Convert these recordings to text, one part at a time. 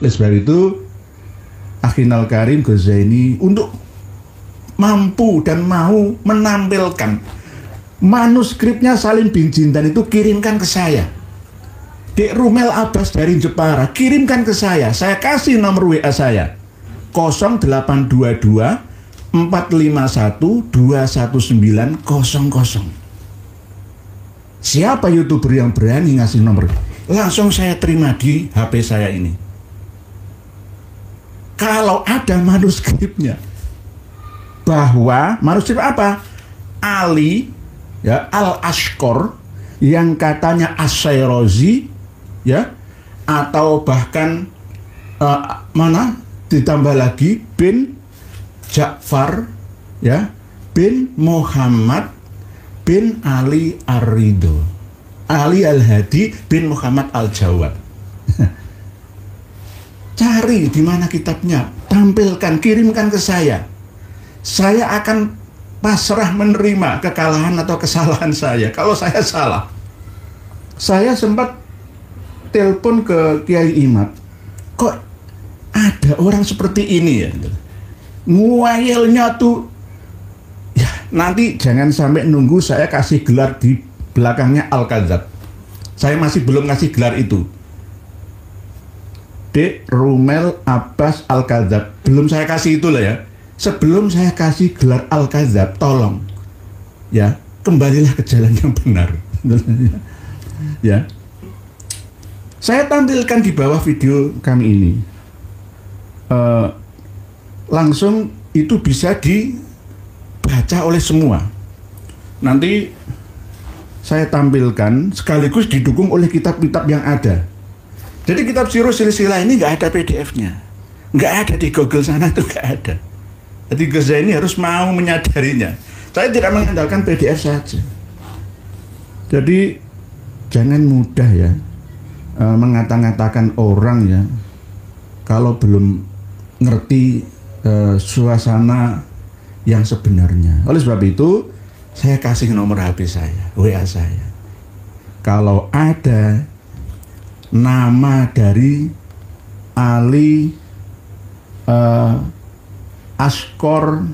Oleh sebab itu, Akhinal Karim Ghazaini untuk mampu dan mau menampilkan manuskripnya Salim bin Jindan itu kirimkan ke saya. Dek Rumel Abbas dari Jepara, kirimkan ke saya. Saya kasih nomor WA saya 0822 451 21900. Siapa YouTuber yang berani ngasih nomor? Langsung saya terima di HP saya ini. Kalau ada manuskripnya, bahwa manuskrip apa? Ali ya Al-Ashqor yang katanya As-Sayrozi ya, atau bahkan ditambah lagi bin Ja'far ya, bin Muhammad bin Ali Ar-Ridho, Ali Al-Hadi bin Muhammad Al-Jawad. Cari di mana kitabnya, tampilkan, kirimkan ke saya. Saya akan pasrah menerima kekalahan atau kesalahan saya. Kalau saya salah, saya sempat telepon ke Kiai Imad. Kok ada orang seperti ini ya? Nguayelnya tuh, ya nanti jangan sampai nunggu saya kasih gelar di belakangnya Al-Kadzab. Saya masih belum ngasih gelar itu. Dek Rumel Abbas Al-Kadzab. Belum saya kasih itu lah ya. Sebelum saya kasih gelar Al-Kadzab, tolong ya, kembalilah ke jalan yang benar. Ya. Saya tampilkan di bawah video kami ini. Langsung itu bisa dibaca oleh semua. Nanti saya tampilkan sekaligus didukung oleh kitab-kitab yang ada. Jadi kitab Sirru Silsilah ini nggak ada PDF-nya, nggak ada di Google sana, itu nggak ada. Jadi Ghazaini harus mau menyadarinya. Saya tidak mengandalkan PDF saja. Jadi jangan mudah ya mengata-ngatakan orang ya kalau belum ngerti suasana yang sebenarnya. Oleh sebab itu saya kasih nomor HP saya, WA saya. Kalau ada nama dari Ali Ashqor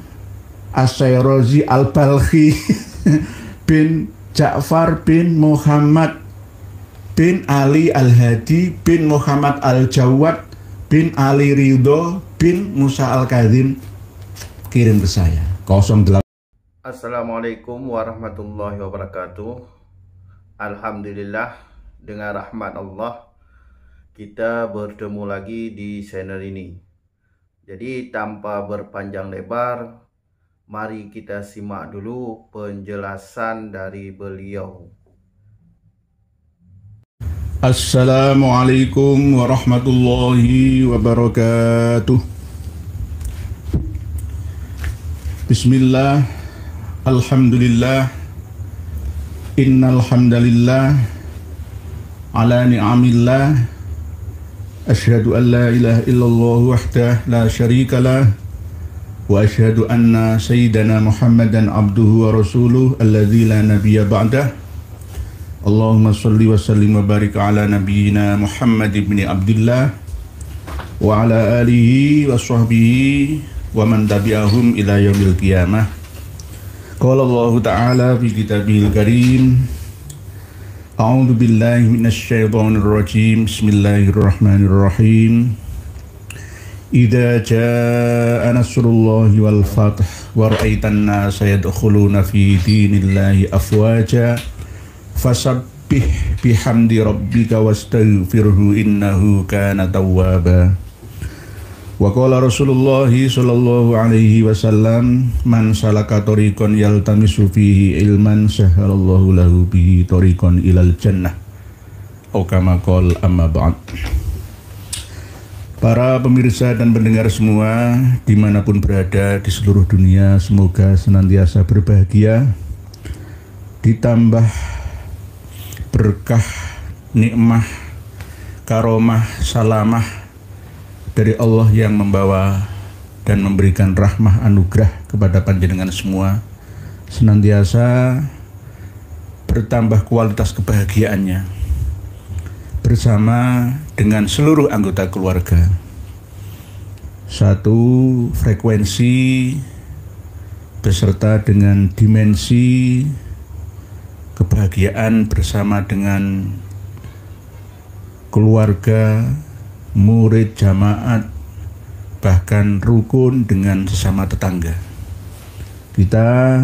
As-Sayrozi Al-Balkhi bin Ja'far bin Muhammad bin Ali Al-Hadi bin Muhammad Al-Jawad bin Ali Ridho bin Musa Al-Kadzim, kirim ke saya 08. Assalamualaikum warahmatullahi wabarakatuh. Alhamdulillah, dengan rahmat Allah kita bertemu lagi di channel ini. Jadi tanpa berpanjang lebar, mari kita simak dulu penjelasan dari beliau. Assalamualaikum warahmatullahi wabarakatuh. Bismillah, alhamdulillah, innal hamdalillah ala ni'amillah. Asyhadu an la ilaha illallah wahdah la syarikalah wa asyhadu anna sayyidana Muhammadan abduhu wa rasuluh alladzi la nabiyya ba'dah. Allahumma salli wa sallim wa barik ala nabiyyina Muhammad ibn Abdullah wa ala alihi wa sahbihi wa man tabi'ahum ila yaumil qiyamah. Qala Allah ta'ala fi kitabihil karim, a'udzu billahi minasy syaithanir rajim. Bismillahirrahmanirrahim. Idza jaa nasrullahi wal fath wa ra'aitan nasa yadkhuluna fi dinillahi afwaja fasabbih bihamdi rabbika wastaghfirhu innahu kana tawwaba. Wa qala Rasulullah sallallahu alaihi wasallam, man salaka tariqan yaltamisu fihi ilman sahhalallahu lahu bihi tariqan ilal jannah. Atau kama qala, amma ba'd. Para pemirsa dan pendengar semua dimanapun berada di seluruh dunia, semoga senantiasa berbahagia, ditambah berkah, nikmah, karomah, salamah dari Allah yang membawa dan memberikan rahmah anugerah kepada panjenengan semua, senantiasa bertambah kualitas kebahagiaannya, bersama dengan seluruh anggota keluarga. Satu frekuensi beserta dengan dimensi kebahagiaan bersama dengan keluarga, murid, jamaat, bahkan rukun dengan sesama tetangga. Kita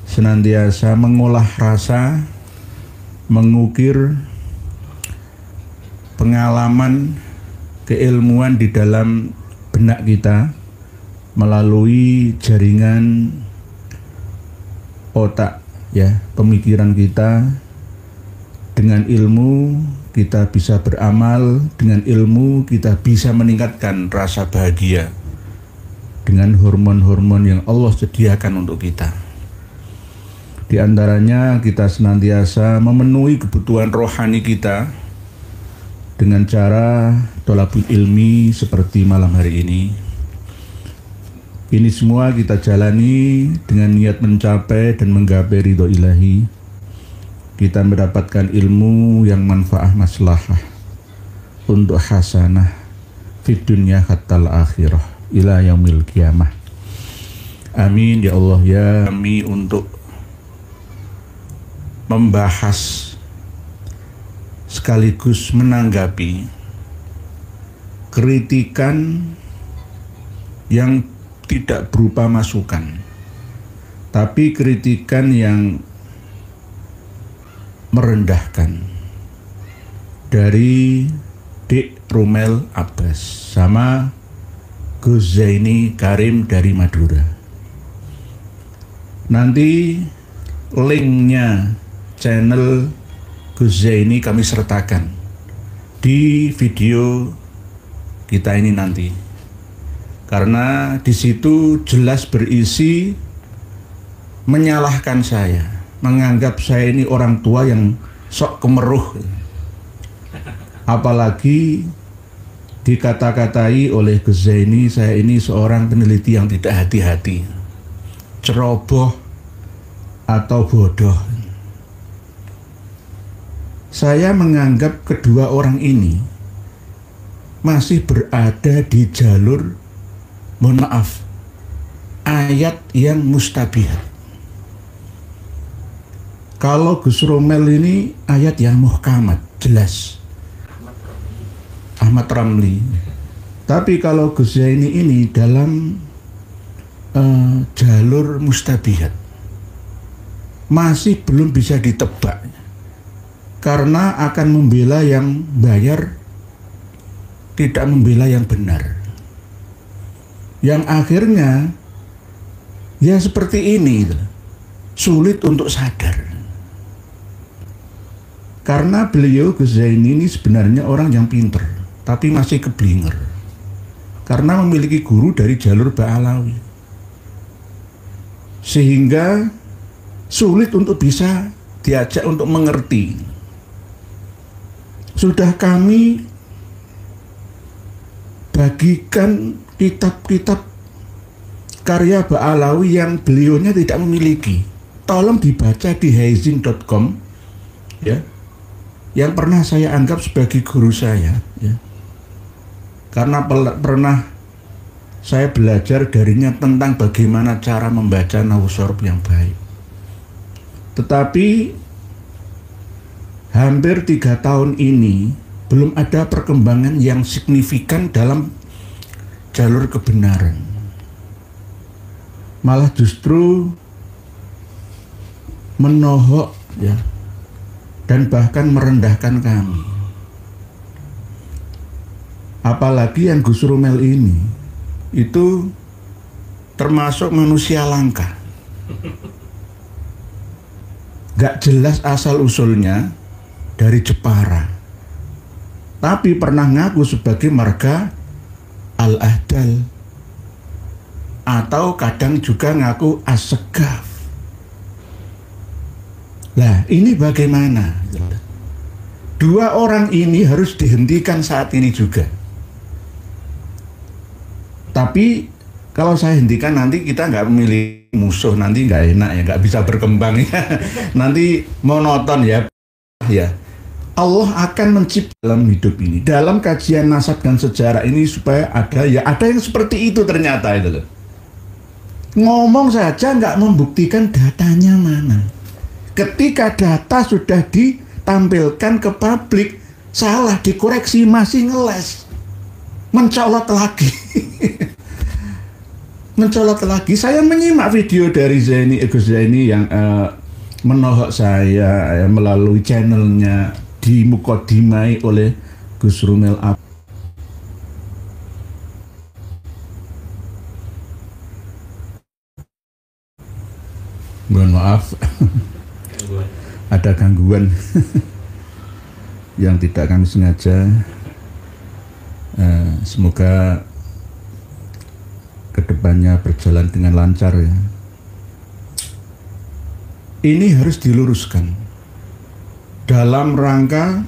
senantiasa mengolah rasa, mengukir pengalaman, keilmuan di dalam benak kita melalui jaringan otak, ya, pemikiran kita. Dengan ilmu kita bisa beramal, dengan ilmu kita bisa meningkatkan rasa bahagia dengan hormon-hormon yang Allah sediakan untuk kita. Di antaranya kita senantiasa memenuhi kebutuhan rohani kita dengan cara thalabul ilmi seperti malam hari ini. Ini semua kita jalani dengan niat mencapai dan menggapai ridho ilahi. Kita mendapatkan ilmu yang manfaah maslahah untuk hasanah fid dunya hatta akhirah ila yaumil qiyamah. Amin ya Allah ya. Kami untuk membahas sekaligus menanggapi kritikan yang tidak berupa masukan, tapi kritikan yang merendahkan dari Dik Rumel Abbas sama Gus Zaini Karim dari Madura. Nanti linknya channel Gus Zaini kami sertakan di video kita ini nanti, karena di situ jelas berisi menyalahkan saya, menganggap saya ini orang tua yang sok kemeruh, apalagi dikata-katai oleh Gus Zaini saya ini seorang peneliti yang tidak hati-hati, ceroboh atau bodoh. Saya menganggap kedua orang ini masih berada di jalur, mohon maaf, ayat yang mustabihat. Kalau Gus Romel ini ayat yang muhkamat, jelas. Ahmad Ramli. Tapi kalau Gus Zaini ini dalam jalur mustabihat, masih belum bisa ditebak, karena akan membela yang bayar, tidak membela yang benar. Yang akhirnya ya seperti ini, sulit untuk sadar. Karena beliau Gus Zaini ini sebenarnya orang yang pinter, tapi masih keblinger. Karena memiliki guru dari jalur Ba'alawi, sehingga sulit untuk bisa diajak untuk mengerti. Sudah kami bagikan kitab-kitab karya Ba'alawi yang beliaunya tidak memiliki. Tolong dibaca di haizin.com, ya, yang pernah saya anggap sebagai guru saya, ya. Karena pernah saya belajar darinya tentang bagaimana cara membaca nahwu shorof yang baik. Tetapi hampir 3 tahun ini belum ada perkembangan yang signifikan dalam jalur kebenaran. Malah justru menohok, ya, dan bahkan merendahkan kami. Apalagi yang Gus Rumel ini itu termasuk manusia langka, gak jelas asal usulnya, dari Jepara, tapi pernah ngaku sebagai marga Al-Ahdal, atau kadang juga ngaku As-Segaf. Lah ini bagaimana? Dua orang ini harus dihentikan saat ini juga. Tapi kalau saya hentikan nanti kita nggak memilih musuh, nanti nggak enak ya, nggak bisa berkembang ya. Nanti monoton ya. Ya, Allah akan mencipta dalam hidup ini, dalam kajian nasab dan sejarah ini, supaya ada yang seperti itu ternyata itu loh. Ngomong saja nggak membuktikan datanya mana. Ketika data sudah ditampilkan ke publik, salah, dikoreksi, masih ngeles, mencolot lagi. Mencolot lagi. Saya menyimak video dari Gus Zaini yang menohok saya melalui channelnya, dimukadimai oleh Gus Rumel Ab. Mohon maaf, ada gangguan yang tidak kami sengaja. Semoga kedepannya berjalan dengan lancar ya. Ini harus diluruskan dalam rangka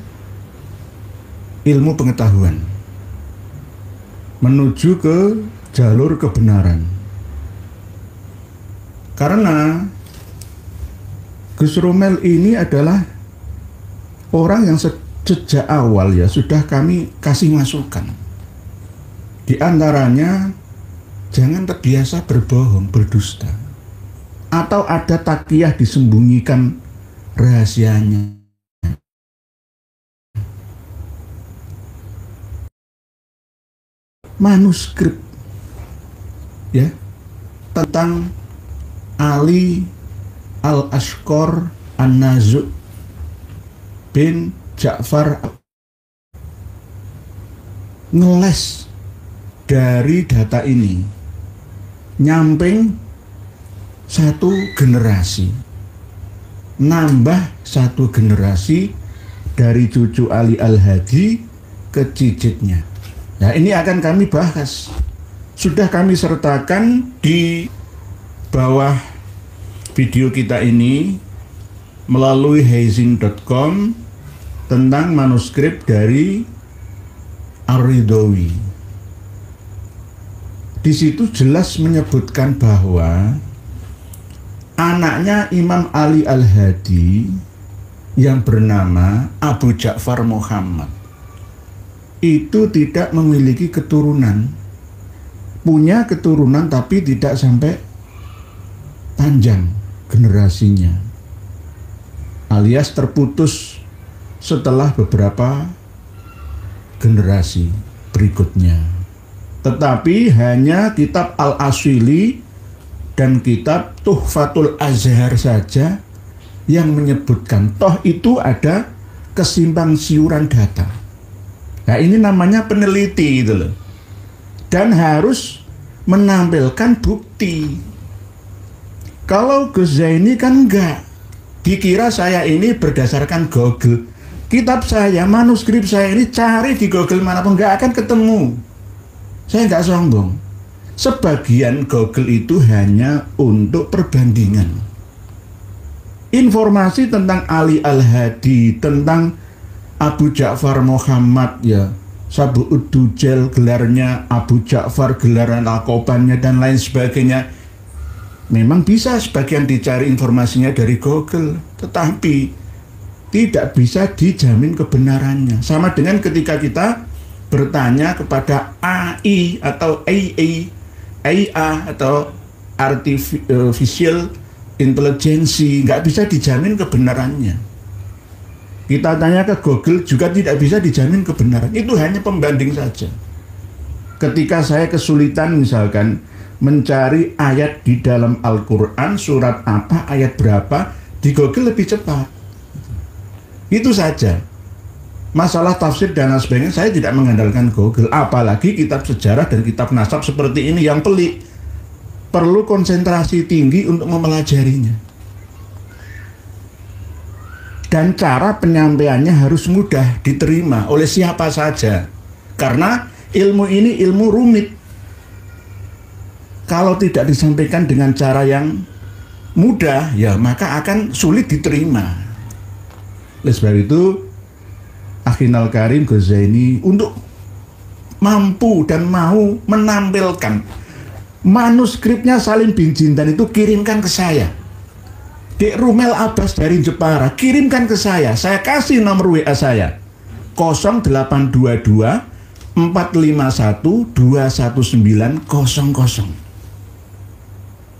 ilmu pengetahuan menuju ke jalur kebenaran. Karena Gus Romel ini adalah orang yang sejak awal ya sudah kami kasih masukan. Di antaranya, jangan terbiasa berbohong, berdusta, atau ada takiyah disembunyikan rahasianya. Manuskrip ya tentang Ali Al-Ashqar An-Nazu' bin Ja'far ngeles dari data ini, nyamping satu generasi, nambah satu generasi dari cucu Ali Al-Hadi ke cicitnya. Nah, ini akan kami bahas. Sudah kami sertakan di bawah video kita ini melalui hazing.com tentang manuskrip dari Ar-Ridhawi. Di situ jelas menyebutkan bahwa anaknya Imam Ali Al-Hadi yang bernama Abu Ja'far Muhammad itu tidak memiliki keturunan. Punya keturunan tapi tidak sampai panjang generasinya, alias terputus setelah beberapa generasi berikutnya. Tetapi hanya kitab Al-Aswili dan kitab Tuhfatul Azhar saja yang menyebutkan, toh itu ada kesimpang siuran data. Nah, ini namanya peneliti itu loh, dan harus menampilkan bukti. Kalau Gus Zaini kan enggak, dikira saya ini berdasarkan Google. Kitab saya, manuskrip saya ini cari di Google manapun enggak akan ketemu. Saya nggak sombong. Sebagian Google itu hanya untuk perbandingan. Informasi tentang Ali Al-Hadi, tentang Abu Ja'far Muhammad ya, Sabu'ud Dujal gelarnya, Abu Ja'far gelaran alkobannya dan lain sebagainya. Memang bisa sebagian dicari informasinya dari Google, tetapi tidak bisa dijamin kebenarannya. Sama dengan ketika kita bertanya kepada AI atau IA atau Artificial Intelligence, nggak bisa dijamin kebenarannya. Kita tanya ke Google juga tidak bisa dijamin kebenaran. Itu hanya pembanding saja. Ketika saya kesulitan misalkan mencari ayat di dalam Al-Quran, surat apa, ayat berapa, di Google lebih cepat. Itu saja. Masalah tafsir dan lain sebagainya saya tidak mengandalkan Google, apalagi kitab sejarah dan kitab nasab seperti ini yang pelik, perlu konsentrasi tinggi untuk mempelajarinya, dan cara penyampaiannya harus mudah diterima oleh siapa saja, karena ilmu ini ilmu rumit. Kalau tidak disampaikan dengan cara yang mudah ya maka akan sulit diterima. Oleh sebab itu Akhinal Karim Gus Zaini untuk mampu dan mau menampilkan manuskripnya Salim bin Jindan itu kirimkan ke saya. Dek Rumel Abbas dari Jepara, kirimkan ke saya kasih nomor WA saya 0822 451 21900.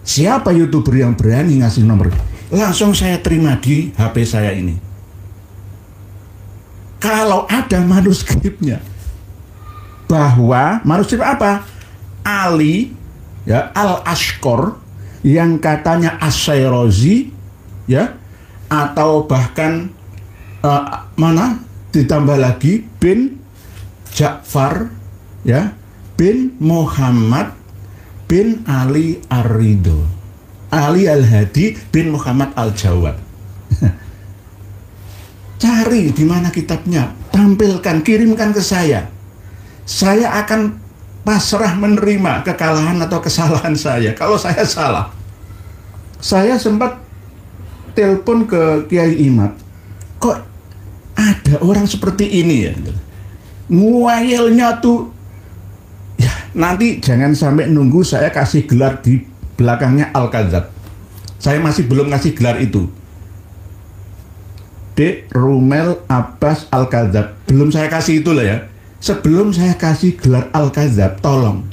Siapa YouTuber yang berani ngasih nomor? Langsung saya terima di HP saya ini. Kalau ada manuskripnya, bahwa manuskrip apa? Ali ya, Al-Ashqor yang katanya As-Sayrozi ya, atau bahkan ditambah lagi bin Ja'far ya, bin Muhammad bin Ali Ar-Ridho, Ali Al-Hadi bin Muhammad Al-Jawad. Cari di mana kitabnya, tampilkan, kirimkan ke saya. Saya akan pasrah menerima kekalahan atau kesalahan saya. Kalau saya salah, saya sempat telepon ke Kiai Imad, kok ada orang seperti ini ya? Nguayelnya tuh, ya nanti jangan sampai nunggu saya kasih gelar di belakangnya Al-Kadzab. Saya masih belum ngasih gelar itu. Dek Rumel Abbas Al-Kadzab, belum saya kasih itu lah ya. Sebelum saya kasih gelar Al-Kadzab, tolong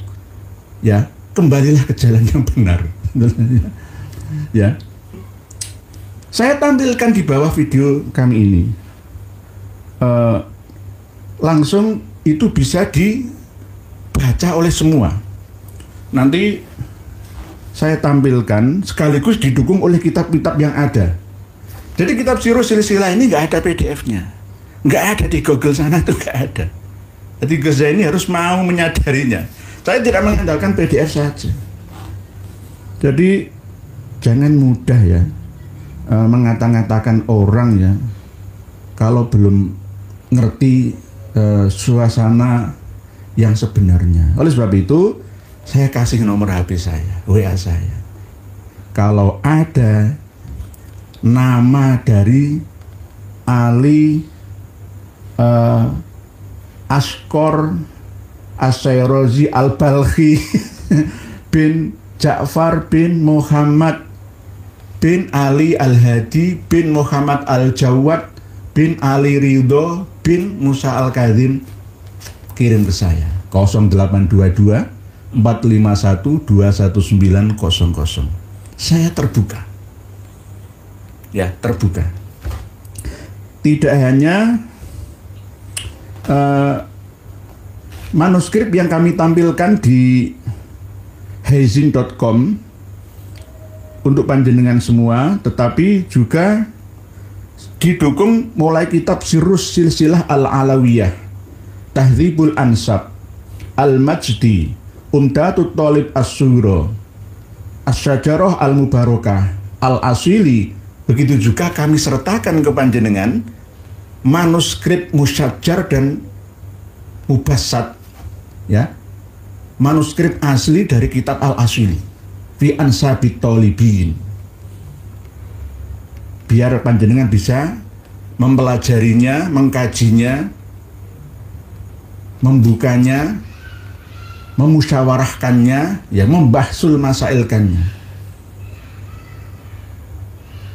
ya kembalilah ke jalan yang benar. Ya, saya tampilkan di bawah video kami ini. Langsung itu bisa dibaca oleh semua. Nanti saya tampilkan sekaligus didukung oleh kitab-kitab yang ada. Jadi kitab Sirus Silsilah ini nggak ada PDF-nya, nggak ada di Google sana, itu nggak ada. Jadi Ghazali ini harus mau menyadarinya. Saya tidak mengandalkan PDF saja. Jadi jangan mudah ya mengata-ngatakan orang ya kalau belum ngerti suasana yang sebenarnya. Oleh sebab itu saya kasih nomor HP saya, WA saya. Kalau ada nama dari Ali Ashqor As-Sayrozi Al-Balkhi bin Ja'far bin Muhammad bin Ali Al-Hadi bin Muhammad Al-Jawad bin Ali Ridho bin Musa Al-Kadzim, kirim ke saya 0822 451 21900. Saya terbuka ya, terbuka. Tidak hanya manuskrip yang kami tampilkan di hazin.com untuk panjenengan semua, tetapi juga didukung mulai kitab Sirus Silsilah Al-Alawiyah, Tahdzibul Ansab, Al-Majdi, Umdatut Thalib As-Sughra, As-Syajarah Al-Mubarakah, Al-Asili. Begitu juga kami sertakan ke panjenengan manuskrip Musyajjar dan Mubassat ya, manuskrip asli dari kitab Al-Asili fi Ansabit Thalibin, biar panjenengan bisa mempelajarinya, mengkajinya, membukanya, memusyawarahkannya, ya, membahsul masailkannya.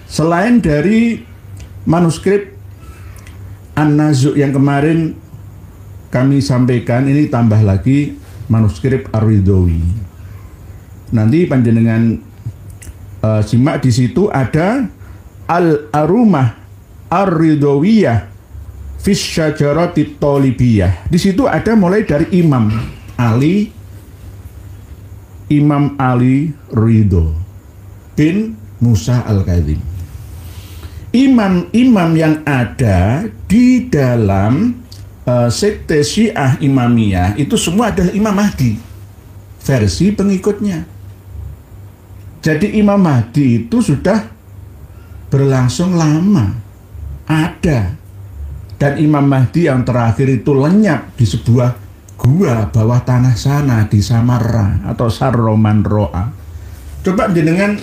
Selain dari manuskrip An-Nazu' yang kemarin kami sampaikan, ini tambah lagi manuskrip Ar-Ridhawi. Nanti panjenengan simak, di situ ada Al-Arumah Ar-Ridhawiyah Fis Syajaratit Thalibiyah. Di situ ada mulai dari Imam Ali Ridho bin Musa Al-Kadzim. Imam-imam yang ada di dalam sekte Syiah Imamiyah itu semua adalah Imam Mahdi versi pengikutnya. Jadi Imam Mahdi itu sudah berlangsung lama ada, dan Imam Mahdi yang terakhir itu lenyap di sebuah gua bawah tanah sana di Samarra atau Sarroman Ro'a. Coba jenengan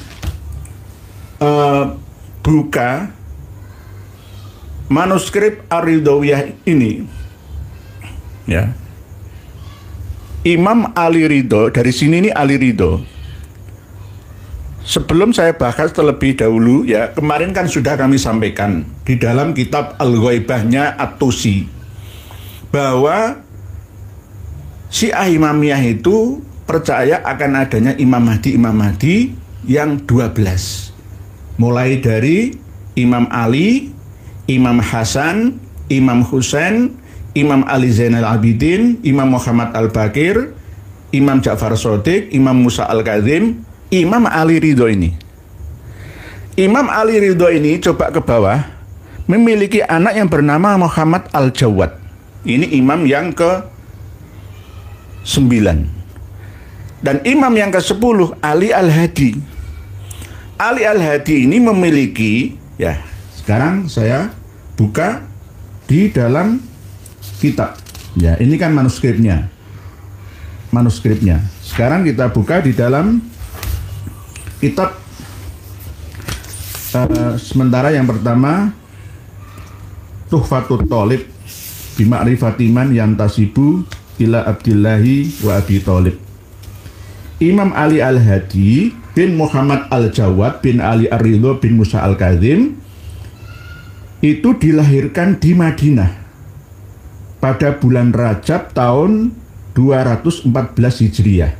buka manuskrip Ar-Ridhawiyah ini ya. Imam Ali Ridho, dari sini ini Ali Ridho, sebelum saya bahas terlebih dahulu ya, kemarin kan sudah kami sampaikan di dalam kitab Al-Ghaibahnya At-Tusi bahwa Syiah Imamiyah itu percaya akan adanya Imam Mahdi yang 12. Mulai dari Imam Ali, Imam Hasan, Imam Husain, Imam Ali Zainal Abidin, Imam Muhammad Al-Baqir, Imam Ja'far Shadiq, Imam Musa Al-Kadzim, Imam Ali Ridho ini. Imam Ali Ridho ini coba ke bawah, memiliki anak yang bernama Muhammad Al-Jawad. Ini imam yang ke-9. Dan imam yang ke-10 Ali Al-Hadi. Ali Al-Hadi ini memiliki, ya sekarang saya buka di dalam kitab. Ya, ini kan manuskripnya. Sekarang kita buka di dalam kitab. Sementara yang pertama Tuhfatut Thalib bima'rifati man yantasibu ila Abdillahi wa Abi Thalib. Imam Ali Al-Hadi bin Muhammad Al-Jawad bin Ali Ar-Ridho bin Musa Al-Kadzim itu dilahirkan di Madinah pada bulan Rajab tahun 214 Hijriah.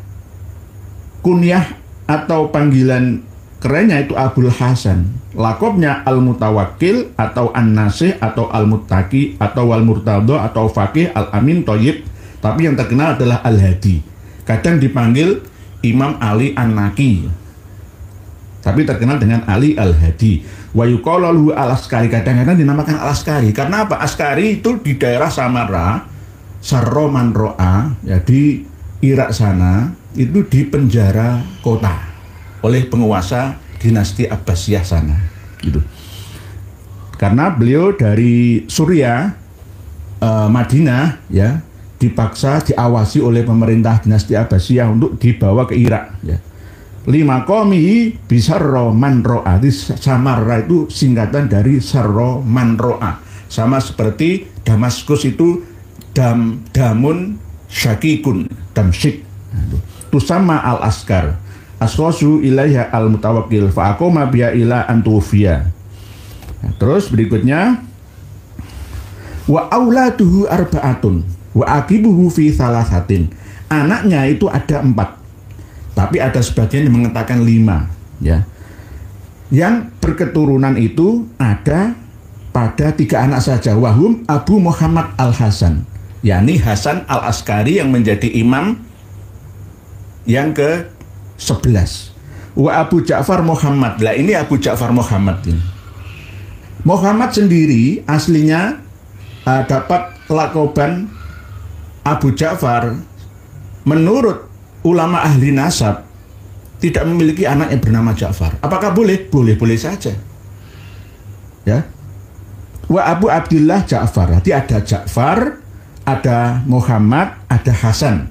Kunyah atau panggilan kerennya itu Abul Hasan. Lakopnya Al-Mutawakkil atau An-Nasih atau Al-Muttaqi atau Al-Murtadha atau Faqih Al-Amin Thayyib. Tapi yang terkenal adalah Al-Hadi. Kadang dipanggil Imam Ali An-Naqi, tapi terkenal dengan Ali Al-Hadi. Wa yuqalu Al-Askari, kadang-kadang dinamakan Al-Askari. Karena apa? Askari itu di daerah Samarra, Sarro Manro'a, ya di Irak sana, itu di penjara kota oleh penguasa dinasti Abbasiyah sana, gitu. Karena beliau dari Suriah, Madinah, ya dipaksa diawasi oleh pemerintah dinasti Abbasiyah untuk dibawa ke Irak, ya. Lima komi bisarro manro'a. Samarra itu singkatan dari Sarro Manro'a, sama seperti Damaskus itu damun syakikun, damsyik. Itu sama Al-Askar. Aswasu ilaiha al-mutawakkil fa'akoma biya ila antufiya. Nah, terus berikutnya wa auladuhu arba'atun wa akibuhu fi salasatin. Anaknya itu ada 4, tapi ada sebagian yang mengatakan 5, ya. Yang berketurunan itu ada pada 3 anak saja. Wahum Abu Muhammad Al-Hasan, yakni Hasan Al-Askari yang menjadi imam yang ke-11. Wa Abu Ja'far Muhammad. Lah ini Abu Ja'far Muhammad ini. Muhammad sendiri aslinya dapat lakoban Abu Ja'far. Menurut ulama ahli nasab tidak memiliki anak yang bernama Ja'far. Apakah boleh? Boleh-boleh saja, ya. Wa Abu Abdillah Ja'far. Jadi ada Ja'far, ada Muhammad, ada Hasan.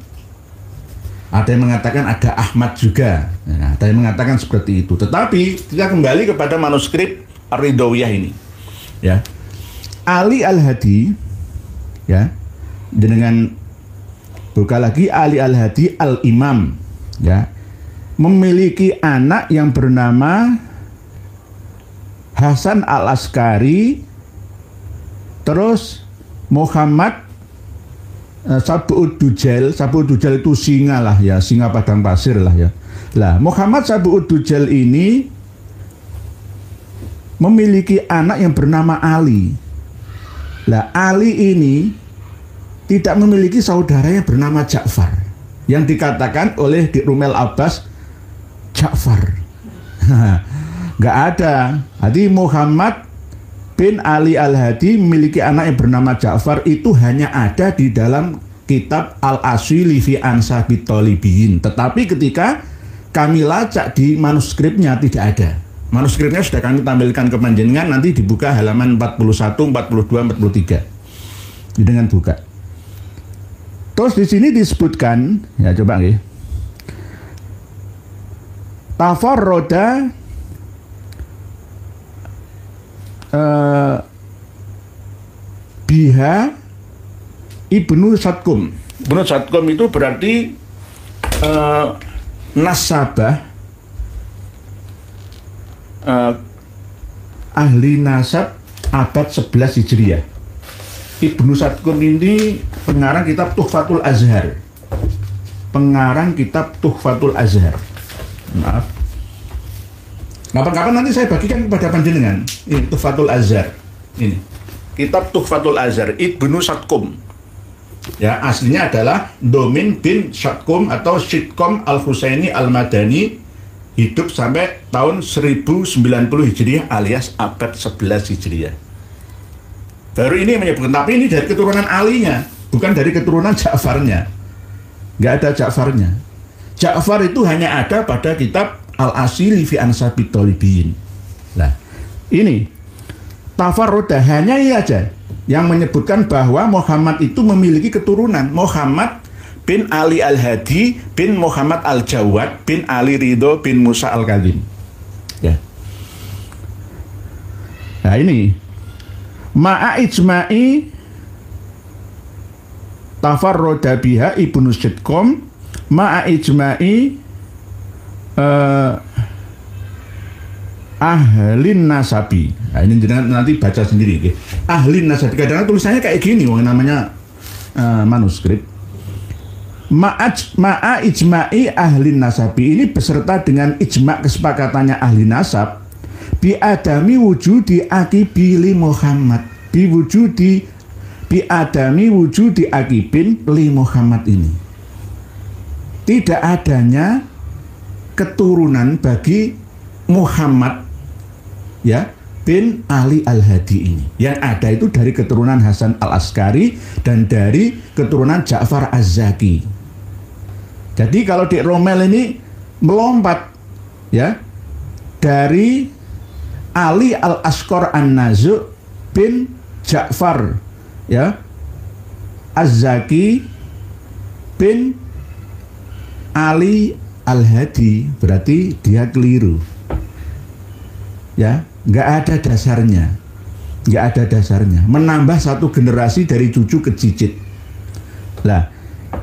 Ada yang mengatakan ada Ahmad juga. Nah, ada yang mengatakan seperti itu. Tetapi kita kembali kepada manuskrip Ar-Ridhawiyah ini, ya. Ali Al-Hadi, ya, dengan buka lagi Ali Al-Hadi Al-Imam, ya, memiliki anak yang bernama Hasan Al-Askari, terus Muhammad Sabu'ud Dujal. Sabu'ud Dujal itu singa lah, ya, singa padang pasir lah, ya. Lah Muhammad Sabu'ud Dujal ini memiliki anak yang bernama Ali. Lah Ali ini tidak memiliki saudara yang bernama Ja'far, yang dikatakan oleh Di Rumel Abbas Ja'far. Nggak ada. Jadi Muhammad bin Ali Al-Hadi memiliki anak yang bernama Ja'far, itu hanya ada di dalam kitab Al-Aswili fi Ansabit Thalibiyin. Tetapi ketika kami lacak di manuskripnya tidak ada. Manuskripnya sudah kami tampilkan ke panjenengan, nanti dibuka halaman 41, 42, 43. Dengan buka. Terus di sini disebutkan, ya coba nih. Tafarroda biha Ibnu Sadkum. Ibnu Sadkum itu berarti nasabah ahli nasab abad 11 Hijriah. Ibnu Sadkum ini pengarang kitab Tuhfatul Azhar. Pengarang kitab Tuhfatul Azhar. Maaf. Kapan-kapan nanti saya bagikan kepada panjenengan. Ini Tuhfatul Azhar. Ini kitab Tuhfatul Azhar Ibnu Sadkum. Ya, aslinya adalah Domin bin Sadkum atau Sidkom Al-Husaini Al-Madani, hidup sampai tahun 1090 Hijriah alias abad 11 Hijriah. Baru ini menyebutkan, tapi ini dari keturunan Alinya, bukan dari keturunan Ja'farnya. Nggak ada Ja'farnya. Ja'far itu hanya ada pada kitab Al-Asili fi Ansabit Tolibiyin. Nah, ini Tafarruda hanya ia aja yang menyebutkan bahwa Muhammad itu memiliki keturunan. Muhammad bin Ali Al-Hadi bin Muhammad Al-Jawad bin Ali Ridho bin Musa Al-Kadzim. Ya. Nah ini ma'a ijma'i tafarroda biha Ibnu Sidkom ma'a ijma'i ahlin nasabi. Nah, ini nanti baca sendiri. Okay? Ahlin nasabi. Kadang-kadang tulisannya kayak gini, namanya manuskrip. Ma'a ijma'i ahlin nasabi. Ini beserta dengan ijma' kesepakatannya ahli nasab. Bi adami wujudi akibi li Muhammad. Bi adami wujudi akibin li Muhammad ini. Tidak adanya keturunan bagi Muhammad, ya, bin Ali Al-Hadi ini. Yang ada itu dari keturunan Hasan Al-Askari dan dari keturunan Ja'far Az-Zaki. Jadi kalau di Rommel ini melompat, ya, dari Ali Al-Askor An-Nazu' bin Ja'far, ya, Az-Zaki bin Ali Al-Hadi, berarti dia keliru. Ya, nggak ada dasarnya, nggak ada dasarnya. Menambah satu generasi dari cucu ke cicit. Lah,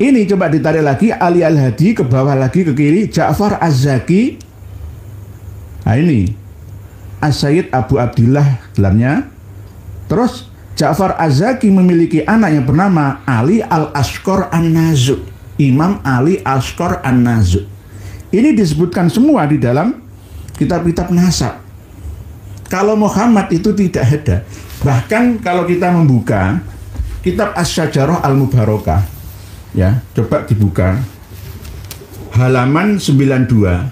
ini coba ditarik lagi Ali Al-Hadi ke bawah lagi ke kiri Ja'far Az-Zaki. Nah ini As-Sayyid Abu Abdillah gelarnya. Terus Ja'far Az-Zaki memiliki anak yang bernama Ali Al-Askor An-Nazu'. Imam Ali Al-Askor An-Nazu'. Ini disebutkan semua di dalam kitab-kitab nasab. Kalau Muhammad itu tidak ada. Bahkan kalau kita membuka kitab Asy-Syajarah Al-Mubarakah, ya, coba dibuka halaman 92.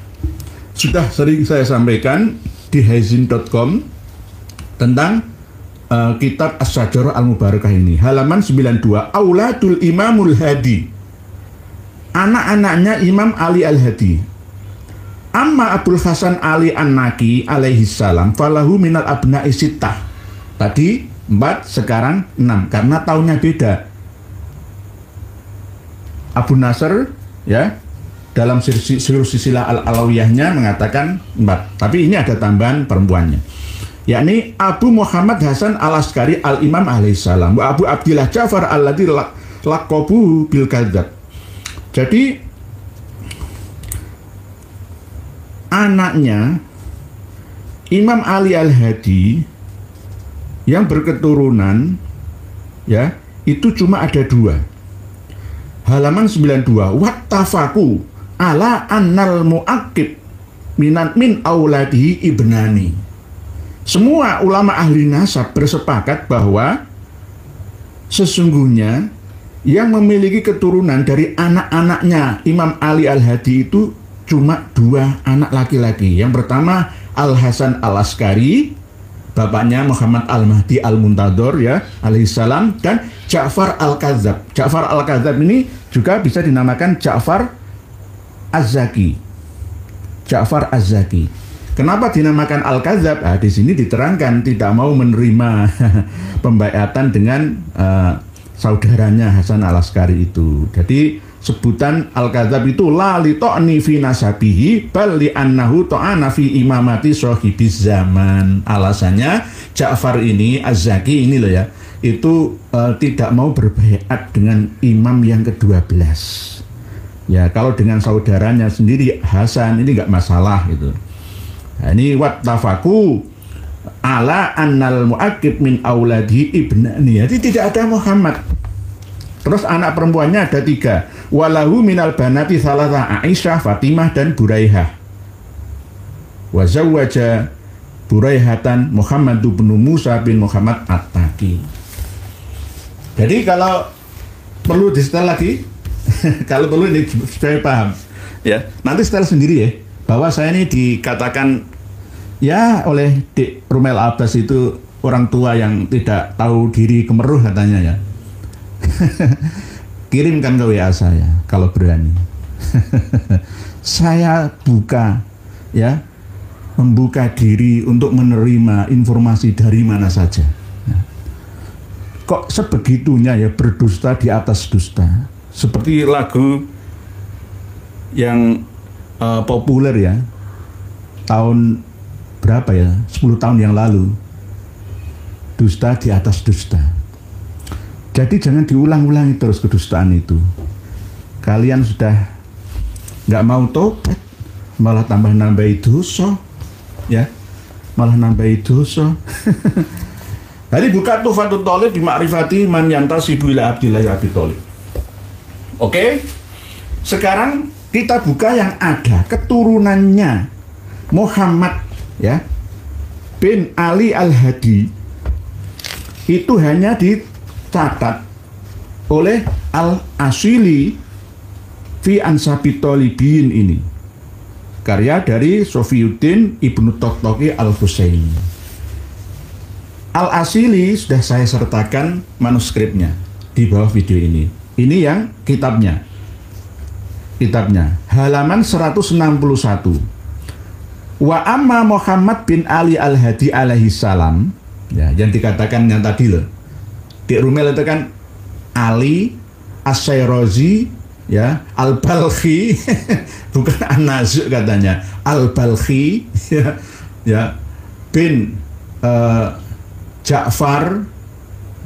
Sudah sering saya sampaikan di haizin.com tentang kitab Asy-Syajarah Al-Mubarakah ini. Halaman 92, Auladul Imamul Hadi. Anak-anaknya Imam Ali Al-Hadi. Amma Abul Hasan Ali An-Naki alaihi salam falahu minal abna'i sittah. Tadi 4, sekarang 6 karena tahunnya beda. Abu Nasr, ya, dalam silsilah Al-Alawiyahnya mengatakan 4, tapi ini ada tambahan perempuannya, yakni Abu Muhammad Hasan Al-Askari Al-Imam alaihi salam wa Abu Abdillah Ja'far alladzi laqabuhu bil kadzab. Jadi anaknya Imam Ali Al-Hadi yang berketurunan, ya, itu cuma ada 2. Halaman 92, wattafaku ala annal mu'aqib min auladihi ibnani. Semua ulama ahli nasab bersepakat bahwa sesungguhnya yang memiliki keturunan dari anak-anaknya Imam Ali Al-Hadi itu cuma 2 anak laki-laki. Yang pertama Al-Hasan Al-Askari, bapaknya Muhammad Al-Mahdi Al-Muntadhor, ya, alaihissalam, dan Ja'far Al-Kadzab. Ja'far Al-Kadzab ini juga bisa dinamakan Ja'far Az-Zaki. Ja'far Az-Zaki. Kenapa dinamakan Al-Kadzab? Nah, di sini diterangkan tidak mau menerima pembaiatan dengan saudaranya Hasan Al-Askari itu. Jadi sebutan Al-Kadzab itu la li to'ni fi nasabihi bal li annahu to'ana fi imamati sohibiz zaman. Alasannya Ja'far ini, Az-Zaki ini loh ya, itu tidak mau berbaiat dengan imam yang ke-12. Ya, kalau dengan saudaranya sendiri Hasan ini nggak masalah gitu. Nah, ini wattafaku ala annal mu'aqib min auladi ibnani. Jadi tidak ada Muhammad. Terus anak perempuannya ada 3. Walahu minal banati salasa Aisyah, Fatimah, dan Buraihah. Wa zawwaja Buraihatan Muhammad bin Musa bin Muhammad At-Taqi. Jadi kalau perlu di-setel lagi, kalau perlu ini supaya paham. Ya, nanti setel sendiri ya. Bahwa saya ini dikatakan ya oleh Dik Rumel Abbas itu orang tua yang tidak tahu diri kemeruh katanya ya. Kirimkan ke WA saya kalau berani. Saya membuka diri untuk menerima informasi dari mana saja. Kok sebegitunya ya berdusta di atas dusta. Seperti lagu yang populer ya tahun berapa ya, 10 tahun yang lalu, dusta di atas dusta. Jadi jangan diulang-ulangi terus kedustaan itu. Kalian sudah nggak mau tobat, malah tambah nambahi dosa, ya, malah nambahi dosa. Jadi buka Tuhfatul Thalib bi ma'rifati man yantasibu ila Abdillah Abi Thalib. Oke, sekarang kita buka yang ada keturunannya Muhammad ya bin Ali Al-Hadi. Itu hanya dicatat oleh Al-Asili fi Ansabi Thalibin ini, karya dari Sofiyuddin Ibnu Toktoki Al-Husaini. Al-Asili sudah saya sertakan manuskripnya di bawah video ini. Ini yang kitabnya halaman 161. Wa amma Muhammad bin Ali Al-Hadi alaihi salam, ya, yang dikatakan yang tadi loh, Dik Rumel itu kan Ali As-Sayrazi, ya, Al-Balkhi, bukan An-Nazuk katanya, Al-Balkhi, ya, bin Ja'far,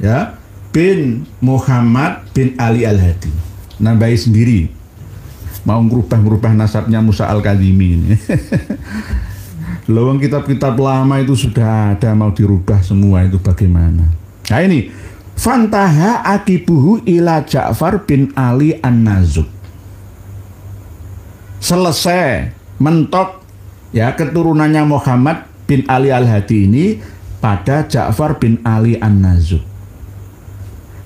ya, bin Muhammad bin Ali Al-Hadi. Nambahi sendiri. Mau ngerubah nasabnya Musa Al-Kadhimi ini. Lawang kitab-kitab lama itu sudah ada, mau dirubah semua itu bagaimana? Nah ini, fantaha akibuhu ila Ja'far bin Ali An-Nazuk. Selesai mentok ya keturunannya Muhammad bin Ali Al-Hadi ini pada Ja'far bin Ali An-Nazuk.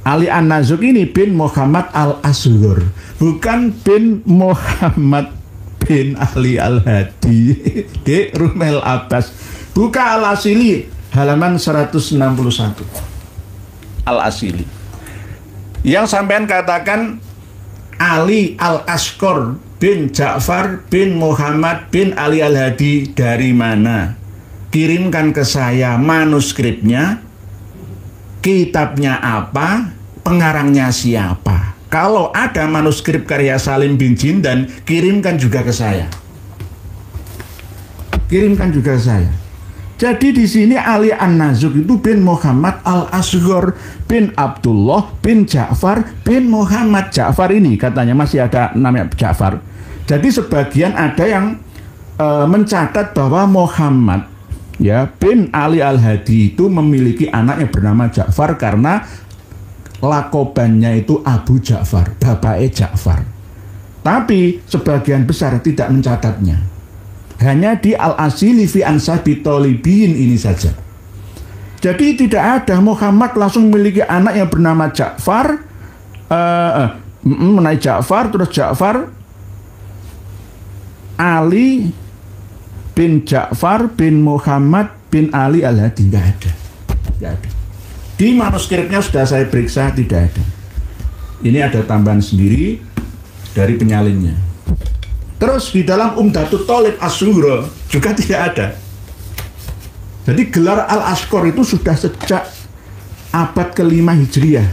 Ali An-Nazuk ini bin Muhammad Al-Asghar, bukan bin Muhammad bin Ali Al-Hadi. Dik Rumel Abbas. Buka Al-Asili halaman 161. Al-Asili. Yang sampean katakan Ali Al-Asghar bin Ja'far bin Muhammad bin Ali Al-Hadi dari mana? Kirimkan ke saya manuskripnya, kitabnya apa, pengarangnya siapa. Kalau ada manuskrip karya Salim bin Jindan, kirimkan juga ke saya. Kirimkan juga ke saya. Jadi di sini Ali An-Nazuk itu bin Muhammad Al-Asghar bin Abdullah bin Ja'far bin Muhammad. Ja'far ini katanya masih ada namanya Ja'far. Jadi sebagian ada yang mencatat bahwa Muhammad ya bin Ali Al-Hadi itu memiliki anak yang bernama Ja'far karena lakobannya itu Abu Ja'far, bapaknya Ja'far. Tapi sebagian besar tidak mencatatnya. Hanya di Al-Asili fi Ansabi Thalibin ini saja. Jadi tidak ada Muhammad langsung memiliki anak yang bernama Ja'far, menaik Ja'far, terus Ja'far Ali bin Ja'far bin Muhammad bin Ali Al-Hadi. Nggak ada. Nggak ada. Di manuskripnya sudah saya periksa, tidak ada. Ini ada tambahan sendiri dari penyalinnya. Terus di dalam Umdatul Thalib As-Sughra juga tidak ada. Jadi gelar Al-Asghar itu sudah sejak abad ke-5 Hijriah,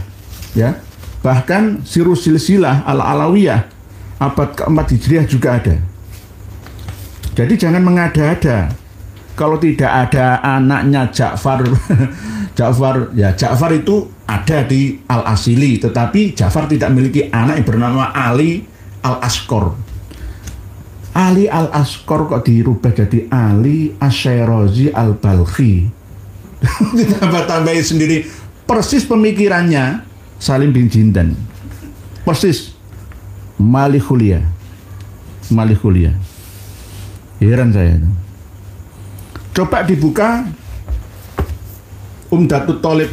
ya. Bahkan Sirus Silsilah Al-Alawiyah abad ke-4 Hijriah juga ada. Jadi jangan mengada-ada. Kalau tidak ada anaknya Ja'far, Ja'far itu ada di Al-Asili, tetapi Ja'far tidak memiliki anak yang bernama Ali Al-Asghar. Ali al-Asqar kok dirubah jadi Ali Asy-Syirazi al-Balkhi. Ditambah-tambahin sendiri. Persis pemikirannya Salim bin Jindan. Persis. Malikhulia. Heran saya. Coba dibuka Umdatut Thalib.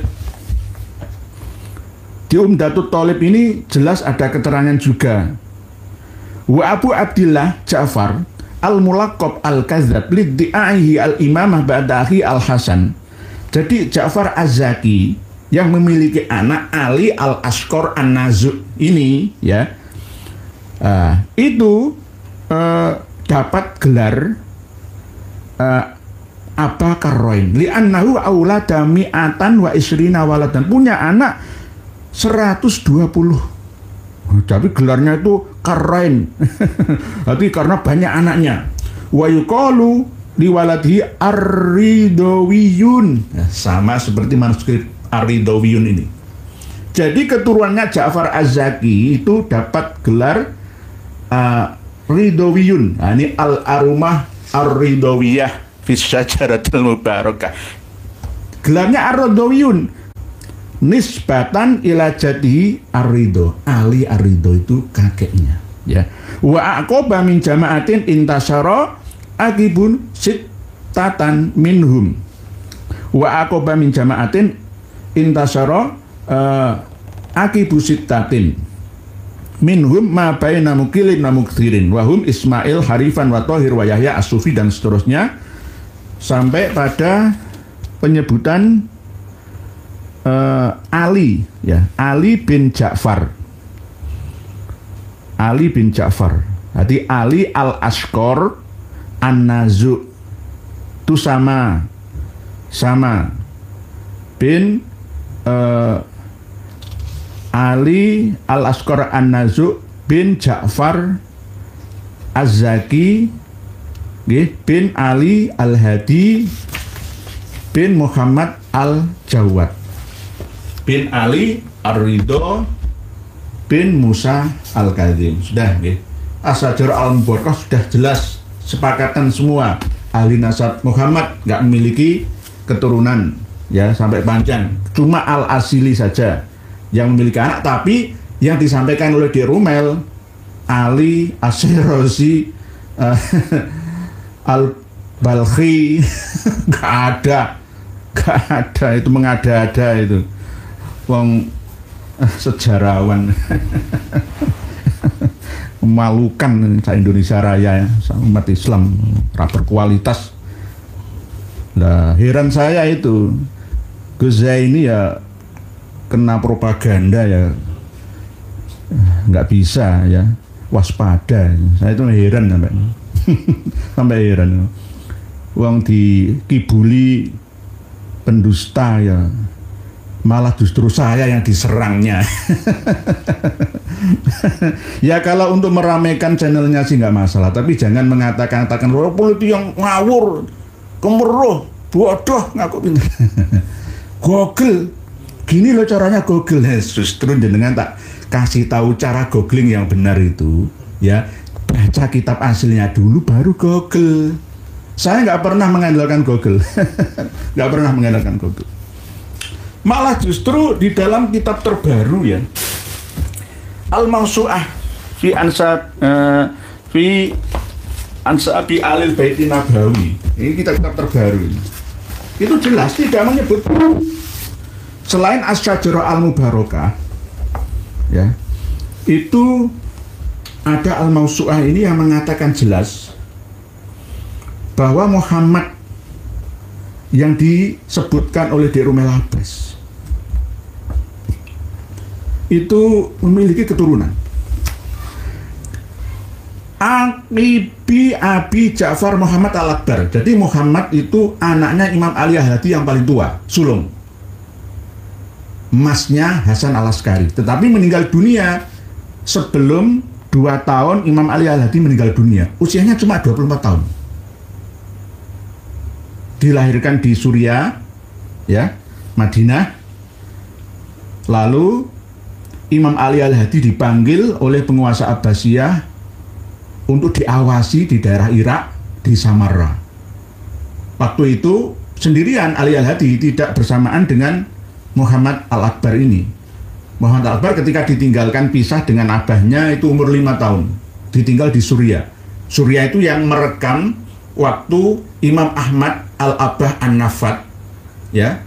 Di Umdatut Thalib ini jelas ada keterangan juga. Wa Abu Abdillah Ja'far al-Mulaqab al-Kadzdzab liddi'aihi al-imamah ba'dahi al-Hasan. Jadi Ja'far Az-Zaki yang memiliki anak Ali al-Asqar an-Nazu' ini ya, itu dapat gelar Aba Karroin li'annahu aulada mi'atan wa isrina waladan, punya anak 120. Tapi gelarnya itu Karroin. Tapi karena banyak anaknya. Wa yuqalu liwaladihi Ar-Ridawiyun. Sama seperti manuskrip Ar-Ridawiyun ini. Jadi keturunannya Ja'far Az-Zaki itu dapat gelar Ridawiyun. Nah, ini Al-Arumah Ar-Ridawiyah fi Syajaratul Mubarakah. Gelarnya Ar-Ridawiyun nisbatan ila jadihi Ar-Ridho. Ali Ar-Ridho itu kakeknya, ya. Wa aqaba min jama'atin intasyara akibun sittatan minhum. Wa aqaba min jama'atin intasyara akibu sittatin minhum ma baina mukilin wa mukthirin wa hum Ismail, Harifan wa Thahir wa Yahya As-Sufi dan seterusnya sampai pada penyebutan Ali, ya, Ali bin Ja'far. Jadi Ali al-Asqar an-Nazu' itu sama bin Ali al-Asqar an-Nazu' bin Ja'far Az-Zaki bin Ali al-Hadi bin Muhammad al-Jawad bin Ali Ar-Ridho bin Musa Al-Kadzim. Sudah, Asy-Syajarah Al-Mubarakah sudah jelas, sepakatan semua ahli nasab Muhammad nggak memiliki keturunan, ya, sampai panjang. Cuma Al-Asili saja yang memiliki anak, tapi yang disampaikan oleh Di Rumel, Ali Asy-Syirazi Al-Balkhi nggak ada, itu mengada-ada itu. Wong sejarawan memalukan Indonesia Raya, umat Islam berkualitas. Nah, heran saya itu Gus ini ya kena propaganda, ya nggak bisa, ya waspada. Saya itu heran sampai heran. Wong dikibuli pendusta, ya malah justru saya yang diserangnya. Ya kalau untuk meramaikan channelnya sih nggak masalah, tapi jangan mengatakan politik yang ngawur, kemeruh, bodoh, ngaku pintar. Google, gini loh caranya Google. Justru jenengan tak kasih tahu cara googling yang benar itu, ya baca kitab aslinya dulu baru Google. Saya nggak pernah mengandalkan Google. Nggak pernah mengandalkan Google. Malah justru di dalam kitab terbaru, ya, Al-Mawsu'ah fi Ansabi Alil Baiti Nabawi. Ini kitab terbaru ini. Itu jelas tidak menyebut selain Asy-Syajarah Al-Mubarakah, ya. Itu ada Al-Mawsu'ah ini yang mengatakan jelas bahwa Muhammad yang disebutkan oleh Di Rumel Abbas itu memiliki keturunan. Aqibi Abi Ja'far Muhammad Al-Akbar. Jadi Muhammad itu anaknya Imam Ali Al-Hadi yang paling tua, sulung. Masnya Hasan Al-Askari. Tetapi meninggal dunia sebelum 2 tahun Imam Ali Al-Hadi meninggal dunia. Usianya cuma 24 tahun. Dilahirkan di Suriah, ya, Madinah. Lalu Imam Ali Al-Hadi dipanggil oleh penguasa Abbasiyah untuk diawasi di daerah Irak, di Samarra. Waktu itu sendirian Ali Al-Hadi, tidak bersamaan dengan Muhammad Al-Akbar ini. Muhammad Al-Akbar ketika ditinggalkan pisah dengan abahnya itu umur 5 tahun. Ditinggal di Suriah. Suriah itu yang merekam waktu Imam Ahmad Al-Abah An-Nafat ya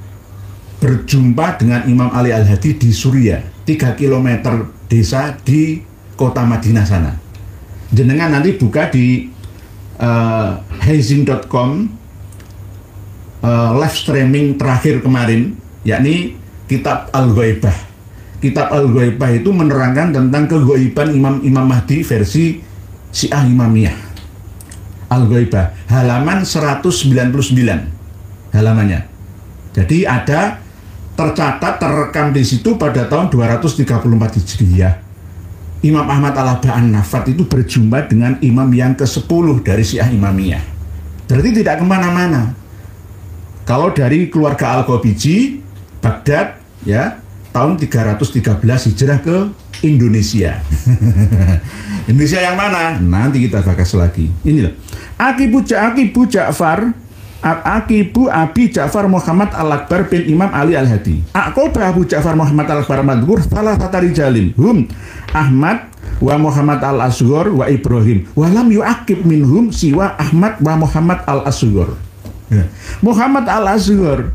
berjumpa dengan Imam Ali Al-Hadi di Suriah, 3 km desa di kota Madinah sana. Jenengan nanti buka di hazing.com live streaming terakhir kemarin, yakni Kitab Al-Ghaibah. Kitab Al-Ghaibah itu menerangkan tentang keghaiban Imam Mahdi versi Syiah Imamiyah. Al-Ghaibah halaman 199 halamannya. Jadi ada tercatat, terekam di situ pada tahun 234 Hijriah. Imam Ahmad Al-Abah An-Nafat itu berjumpa dengan imam yang ke-10 dari Syiah Imamiyah. Berarti tidak kemana-mana. Kalau dari keluarga Al-Qabiji, Baghdad, ya, tahun 313 Hijrah ke Indonesia. Indonesia yang mana? Nanti kita bahas lagi. Ini loh. Akibu Abi Ja'far Muhammad Al-Akbar bin Imam Ali Al-Hadi. Aqoba Abu Ja'far Muhammad Al-Akbar madhkur salah tatari jalin hum Ahmad wa Muhammad Al-Asghar wa Ibrahim walam yu'aqib minhum siwa Ahmad wa Muhammad Al-Asghar. Muhammad Al-Asghar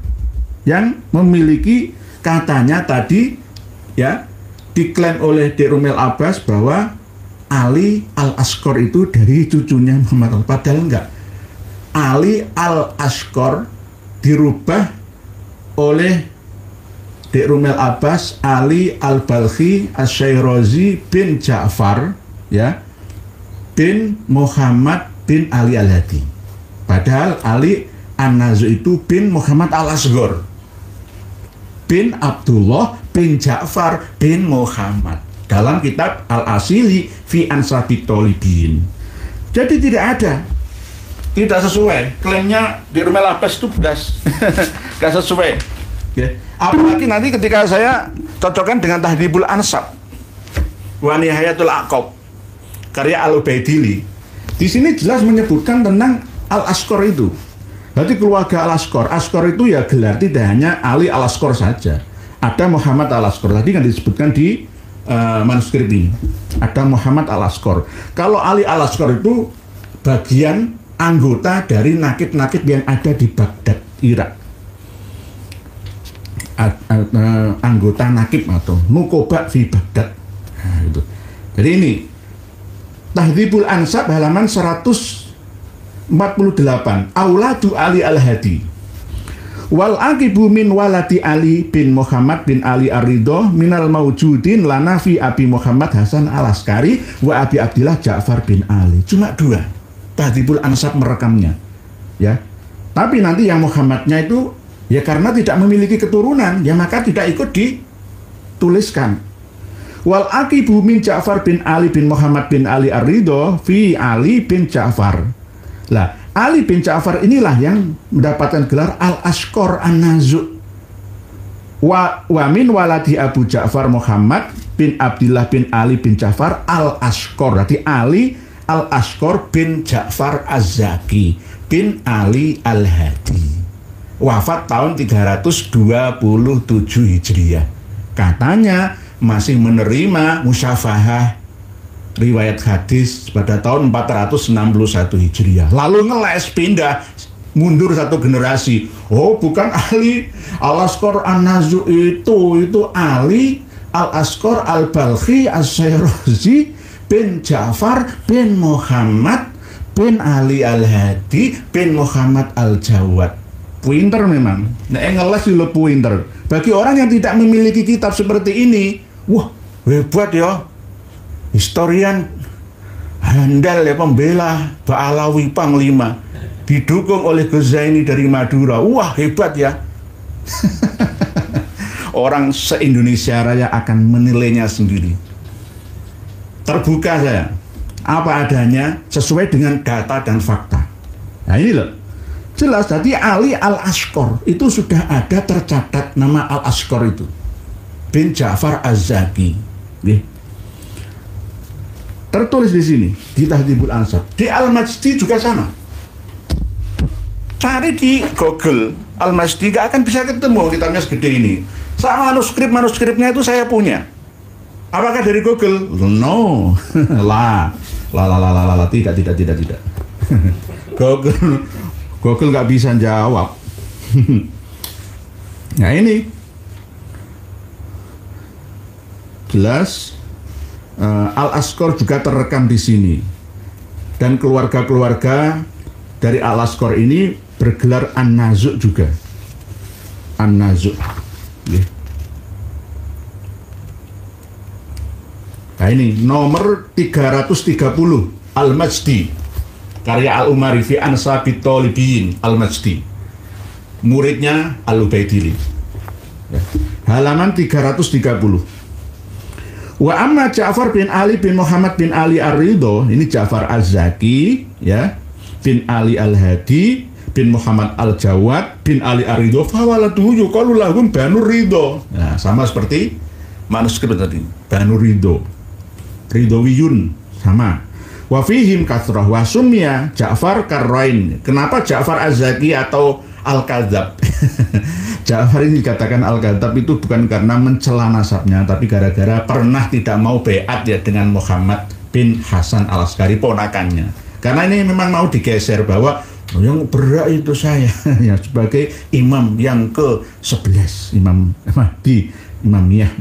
yang memiliki, katanya tadi ya, diklaim oleh Dek Rumel Abbas bahwa Ali Al-Asghar itu dari cucunya Muhammad Al-Asghar. Padahal enggak. Ali Al-Asghar dirubah oleh Dek Rumel Abbas Ali Al-Balkhi Asy-Syairazi bin Ja'far ya bin Muhammad bin Ali Al-Hadi. Padahal Ali An-Nazu itu bin Muhammad Al-Asghar bin Abdullah bin Ja'far bin Muhammad dalam kitab Al-Asili fi Ansabit Tolibin. Jadi tidak sesuai klaimnya di Rumel Abbas itu belas. Gak sesuai ya. Apalagi nanti ketika saya cocokkan dengan Tahdhibul Ansab wa Nihayatul Aqab karya Al-Ubaidili, di sini jelas menyebutkan tentang Al-Asghar itu. Berarti keluarga Al-Asghar. Asghar itu ya gelar, tidak hanya Ali Al-Asghar saja. Ada Muhammad Al-Asghar. Tadi kan disebutkan di manuskrip ini. Ada Muhammad Al-Asghar. Kalau Ali Al-Asghar itu bagian anggota dari nakib-nakib yang ada di Baghdad, Irak. Anggota nakib atau nukoba fi Baghdad. Nah, itu. Jadi ini Tahdhibul Ansab halaman 148. Auladu Ali Al-Hadi. Wal aqibu min waladi Ali bin Muhammad bin Ali Ar-Ridho minal mawjudin lana fi Abi Muhammad Hasan Al-Askari wa Abi Abdillah Ja'far bin Ali. Cuma 2. Tahdhibul Ansab merekamnya ya. Tapi nanti yang Muhammadnya itu ya karena tidak memiliki keturunan ya maka tidak ikut dituliskan. Wal aqibu min Ja'far bin Ali bin Muhammad bin Ali Ar-Ridho fi Ali bin Ja'far. Lah Ali bin Ja'far inilah yang mendapatkan gelar Al-Asghar An-Nazu. Wa min waladi Abu Ja'far Muhammad bin Abdillah bin Ali bin Ja'far Al-Asghar. Berarti Ali Al-Asghar bin Ja'far Az-Zaki bin Ali Al-Hadi. Wafat tahun 327 Hijriah. Katanya masih menerima musyafahah riwayat hadis pada tahun 461 Hijriah. Lalu ngeles, pindah, mundur 1 generasi. Oh, bukan Ali Al-Asghar An-Nazu itu Ali Al-Asghar Al-Balkhi Asy-Syairazi bin Ja'far bin Muhammad bin Ali Al-Hadi bin Muhammad Al-Jawad. Pinter memang. Nah, ngeles dulu pinter. Bagi orang yang tidak memiliki kitab seperti ini, wah, hebat ya. Historian handal ya, pembela Ba'alawi Panglima, didukung oleh Ghazaini dari Madura. Wah, hebat ya. Orang se-Indonesia Raya akan menilainya sendiri. Terbuka saya, apa adanya, sesuai dengan data dan fakta. Nah ini loh, jelas. Jadi Ali Al-Asghar itu sudah ada tercatat nama Al-Asghar itu bin Ja'far Az-Zaki. Tertulis di sini di Tahdhibul Ansab. Di Al-Majdi juga sama. Cari di Google Al-Majdi gak akan bisa ketemu kitabnya segede ini. Sama manuskripnya itu saya punya. Apakah dari Google? No. lah, tidak. Google nggak bisa jawab. Nah ini jelas Al-Asqor juga terekam di sini, dan keluarga-keluarga dari Al-Asqor ini bergelar An-Nazu' juga. An-Nazu'. Nah ini nomor 330 Al-Majdi, karya Al-Umari fi Ansabit Thalibin Al-Majdi, muridnya Al-Ubaidili, ya. Halaman 330. Wa amma Ja'far bin Ali bin Muhammad bin Ali Ar-Ridho, ini Ja'far Az-Zaki, ya, bin Ali Al-Hadi bin Muhammad Al-Jawad bin Ali Ar-Ridho, fawalatuhu yuqalu lahum Banu Ridho. Nah, sama seperti manuskrip tadi, Banu Ridho, Ridhowiyun, sama. Wa fihim kathrah wa sumya Ja'far Karrain. Kenapa Ja'far Az-Zaki atau Al-Kadzab? Ja'far ini dikatakan Al-Kadzab itu bukan karena mencela nasabnya, tapi gara-gara pernah tidak mau baiat ya dengan Muhammad bin Hasan Al-Askari, ponakannya. Karena ini memang mau digeser bahwa yang berat itu saya ya sebagai imam yang ke-11, Imam Mahdi, Imamiyah.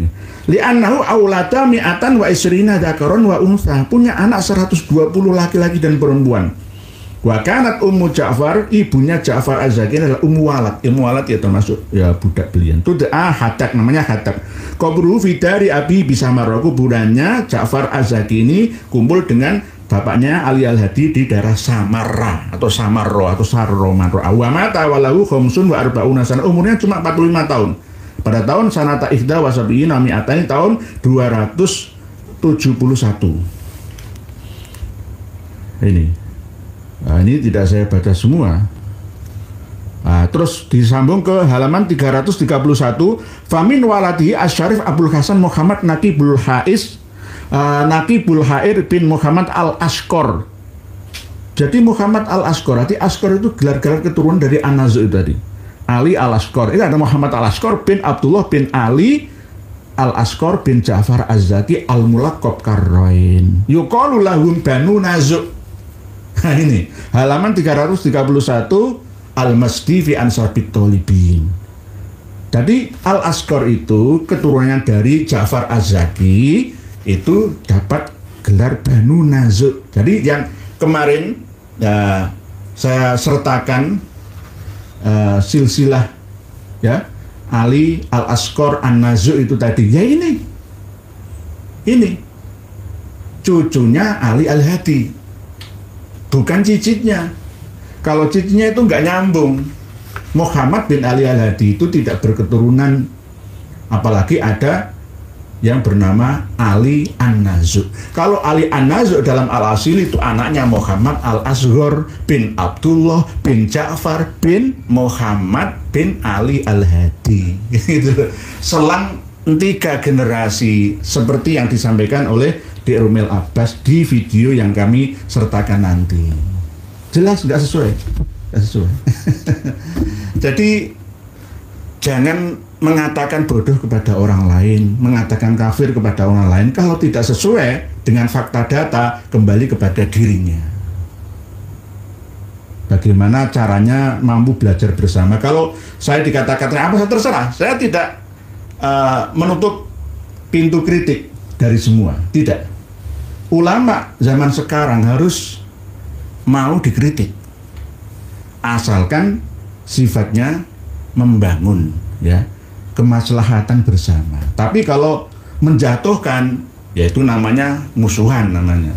Li'annahu aulada mi'atan wa isrina dzakaron wa untha, punya anak 120 laki-laki dan perempuan. Wa kanat ummu Ja'far, ibunya Ja'far Az-Zaki adalah Ummu Walad. Ummu Walad ya termasuk ya budak belian. Itu Hadak, namanya Hadak. Qabruhu fi dari Abi Bisamara, kuburannya Ja'far Az-Zaki ini kumpul dengan bapaknya Ali Al-Hadi di daerah Samarra atau Samarro atau Sarro Marro. Wa mata walahu khamsun wa arba'una sana, umurnya cuma 45 tahun. Pada tahun sanata ihda wasabiin nami'atani, tahun 271. Ini tidak saya baca semua. Terus disambung ke halaman 331. Famin waladihi Asyarif Abdul Hasan Muhammad Naqibul Hair bin Muhammad Al-Asqor. Jadi Muhammad Al-Asqor, arti Asqor itu gelar-gelar keturunan dari An-Nazu' tadi. Ali Al-Asqor, ini ada Muhammad Al-Asqor bin Abdullah bin Ali Al-Asqor bin Ja'far Az-Zaki Al-Mulaqab Karrain, yuqalu lahum Banu Nazu'. Nah ini halaman 331 Al-Majdi fi Ansabit Thalibin. Jadi Al-Asqor itu keturunannya dari Ja'far Az-Zaki, itu dapat gelar Banu Nazu'. Jadi yang kemarin saya sertakan silsilah ya Ali Al-Asqor An-Nazu' itu tadi, ya ini cucunya Ali Al-Hadi, bukan cicitnya. Kalau cicitnya itu nggak nyambung. Muhammad bin Ali Al-Hadi itu tidak berketurunan, apalagi ada yang bernama Ali An-Nazu'. Kalau Ali An-Nazu' dalam Al-Asil itu anaknya Muhammad Al-Asghar bin Abdullah bin Ja'far bin Muhammad bin Ali Al-Hadi. Selang 3 generasi, seperti yang disampaikan oleh Dik Rumil Abbas di video yang kami sertakan nanti. Jelas nggak sesuai? Nggak sesuai. Jadi jangan mengatakan bodoh kepada orang lain, mengatakan kafir kepada orang lain kalau tidak sesuai dengan fakta data, kembali kepada dirinya. Bagaimana caranya mampu belajar bersama? Kalau saya dikatakan apa, saya terserah. Saya tidak menutup pintu kritik dari semua, tidak. Ulama zaman sekarang harus mau dikritik, asalkan sifatnya membangun, ya, kemaslahatan bersama. Tapi kalau menjatuhkan, yaitu namanya musuhan namanya.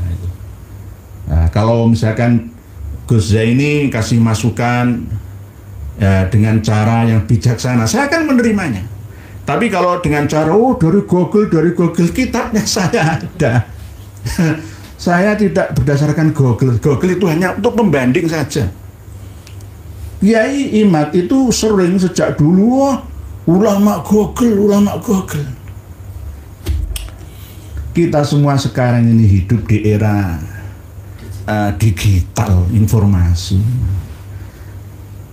Nah, kalau misalkan Gus Zaini kasih masukan ya, dengan cara yang bijaksana, saya akan menerimanya. Tapi kalau dengan cara dari Google kitabnya saya ada. Saya tidak berdasarkan Google itu hanya untuk pembanding saja. Kiai Imad itu sering sejak dulu ulama Google. Kita semua sekarang ini hidup di era digital informasi.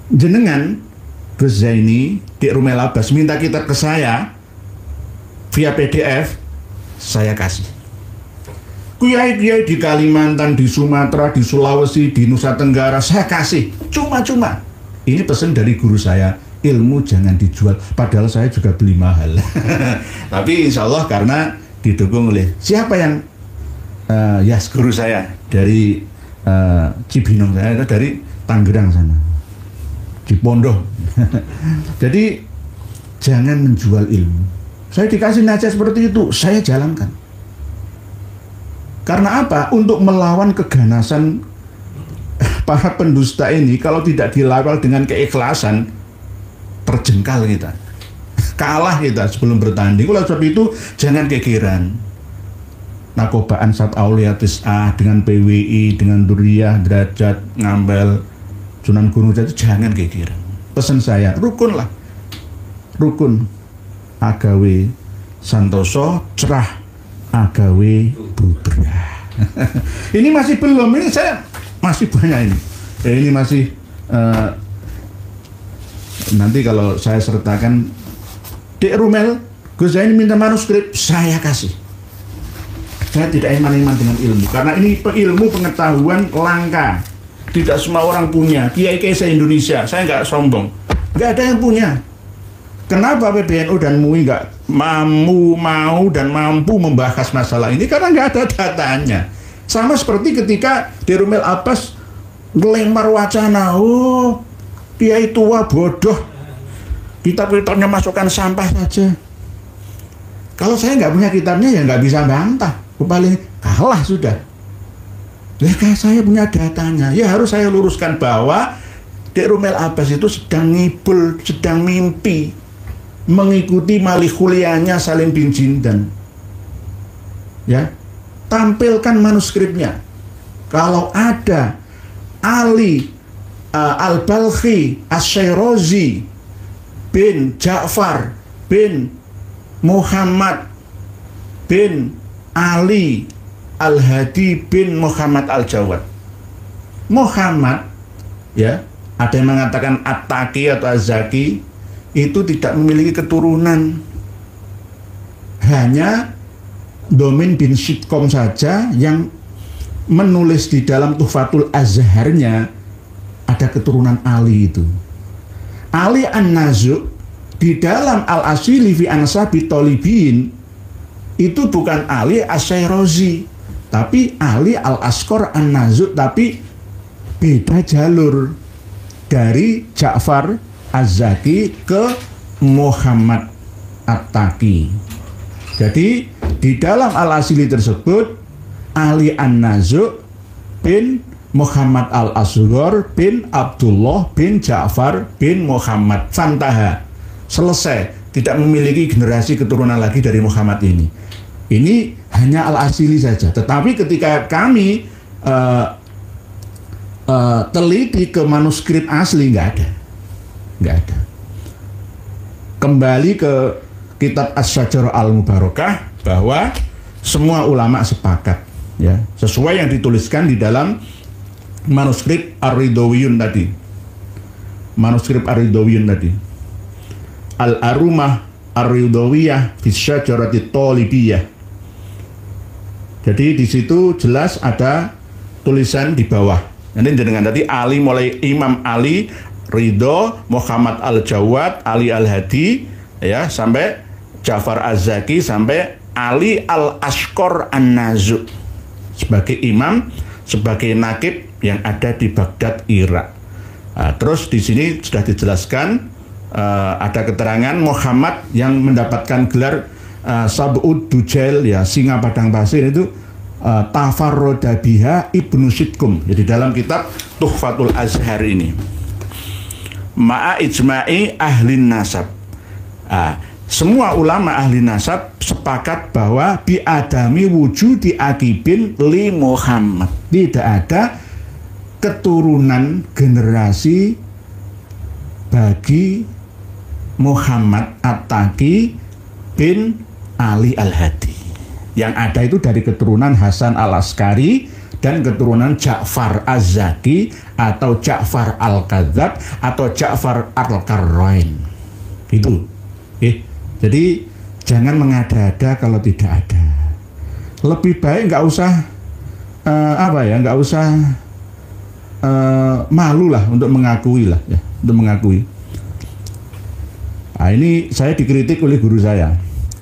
Jenengan Gus Zaini di Rumel Abbas minta kitab ke saya via PDF, saya kasih. Kiai-kiai di Kalimantan, di Sumatera, di Sulawesi, di Nusa Tenggara, saya kasih cuma-cuma. Ini pesan dari guru saya, ilmu jangan dijual. Padahal saya juga beli mahal. Tapi insya Allah karena didukung oleh siapa yang ya guru saya dari Cibinong, saya dari Tangerang sana, Cipondoh. Jadi jangan menjual ilmu. Saya dikasih nasihat seperti itu, saya jalankan. Karena apa? Untuk melawan keganasan para pendusta ini, kalau tidak dilawan dengan keikhlasan, terjengkal kita, kalah kita sebelum bertanding. Oleh sebab itu jangan kekiran. Nakobaan Sat Aulia Tis'ah dengan PWI, dengan Duriyah, Derajat, Ngambel, Sunan Gunung Jati, jangan kekiran. Pesan saya, rukun lah, rukun. Agawe santoso, cerah agawe bubrah. Ini masih belum, ini saya masih banyak ini. Ini masih nanti kalau saya sertakan Dek Rumel, Gus Zaini minta manuskrip, saya kasih. Saya tidak iman-iman dengan ilmu, karena ini ilmu pengetahuan langka. Tidak semua orang punya. Kiai-kiai se-Indonesia, saya nggak sombong, nggak ada yang punya. Kenapa PBNU dan MUI nggak mau dan mampu membahas masalah ini? Karena nggak ada datanya. Sama seperti ketika di Rumel Abbas ngelempar wacana, oh kiai tua bodoh, kitab-kitabnya masukkan sampah saja. Kalau saya nggak punya kitabnya ya nggak bisa bantah, paling kalah sudah. Ya kayak saya punya datanya, ya harus saya luruskan bahwa di Rumel Abbas itu sedang ngibul, sedang mimpi, mengikuti malikuliahnya Salim bin Jindan. Ya, tampilkan manuskripnya. Kalau ada Ali Al-Balkhi Asy-Syairazi bin Ja'far bin Muhammad bin Ali Al-Hadi bin Muhammad Al-Jawad. Muhammad, ya, ada yang mengatakan At-Taqi atau Az-Zaki, itu tidak memiliki keturunan. Hanya Domin bin Sitkom saja yang menulis di dalam Tuhfatul Azharnya ada keturunan Ali itu. Ali An-Nazu' di dalam Al-Asili fi Ansabi Tolibin itu bukan Ali Asy-Syairazi, tapi Ali Al-Asqar An-Nazu', tapi beda jalur dari Ja'far Az-Zaki ke Muhammad At-Taqi. Jadi di dalam Al-Asili tersebut Ali An-Nazu' bin Muhammad Al-Asghar bin Abdullah bin Ja'far bin Muhammad, fantaha, selesai, tidak memiliki generasi keturunan lagi dari Muhammad ini. Ini hanya Al-Asili saja. Tetapi ketika kami teliti ke manuskrip asli, nggak ada. Kembali ke kitab Asy-Syajarah Al-Mubarakah, bahwa semua ulama sepakat, ya, sesuai yang dituliskan di dalam manuskrip Ar-Ridawiyun tadi. Manuskrip Ar-Ridawiyun tadi. Al-Arumah Ar-Ridawiyah fi Syajarati Talibiyah. Jadi di situ jelas ada tulisan di bawah. Nanti dengan tadi Ali, mulai Imam Ali Ridho, Muhammad Al-Jawad, Ali Al-Hadi, ya, sampai Ja'far Az-Zaki, sampai Ali Al-Asqar An-Nazu' sebagai imam, sebagai nakib yang ada di Baghdad, Irak. Nah, terus di sini sudah dijelaskan ada keterangan Muhammad yang mendapatkan gelar Sab'ud Dujail, ya, singa padang pasir, itu Tafarroda biha Ibnu Sitkum. Jadi dalam kitab Tuhfatul Azhar ini, ma'a ijma'i ahlin nasab. Semua ulama ahli nasab sepakat bahwa biadami wujudi akibin li Muhammad. Tidak ada keturunan generasi bagi Muhammad At-Taqi bin Ali Al-Hadi. Yang ada itu dari keturunan Hasan Al-Askari dan keturunan Ja'far Az-Zaki atau Ja'far Al-Kadzab atau Ja'far Al-Qarrain. Itu. Jadi jangan mengada-ada kalau tidak ada. Lebih baik nggak usah nggak usah malu lah untuk mengakui lah ya, untuk mengakui. Nah, ini saya dikritik oleh guru saya.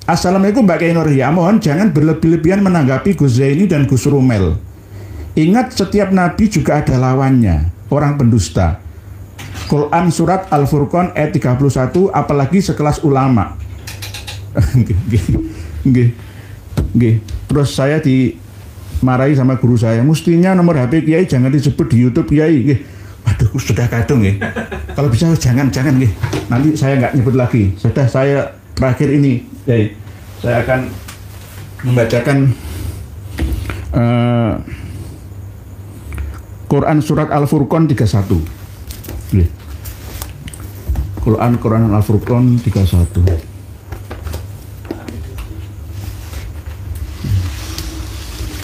Assalamualaikum Mbak Kiai Nur Yahya, mohon jangan berlebih-lebihan menanggapi Gus Zaini dan Gus Rumel. Ingat setiap nabi juga ada lawannya, orang pendusta. Quran surat Al-Furqan ayat 31, apalagi sekelas ulama. Terus saya dimarahi sama guru saya, mestinya nomor HP Kiai jangan disebut di YouTube Kiai. Waduh, sudah kadung ya. Kalau bisa jangan nggih. Nanti saya nggak nyebut lagi. Sudah, saya terakhir ini, saya akan membacakan Quran surat Al-Furqan 31. Quran Al-Furqan 31.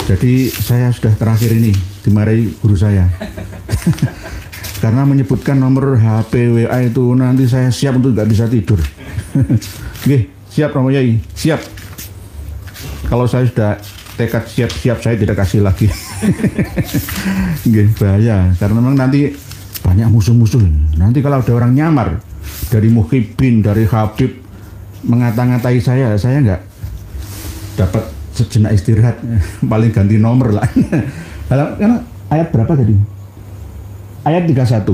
Jadi saya sudah terakhir ini dimarahi guru saya. Karena menyebutkan nomor HP WA itu nanti saya siap untuk nggak bisa tidur. Oke, siap Romo Yai, siap. Kalau saya sudah tekad siap saya tidak kasih lagi. Oke, bahaya karena memang nanti banyak musuh-musuh. Nanti kalau ada orang nyamar dari Muhyiddin, dari Habib mengata-ngatai saya nggak dapat sejenak istirahat, paling ganti nomor lah. Karena ayat berapa tadi? Ayat 31.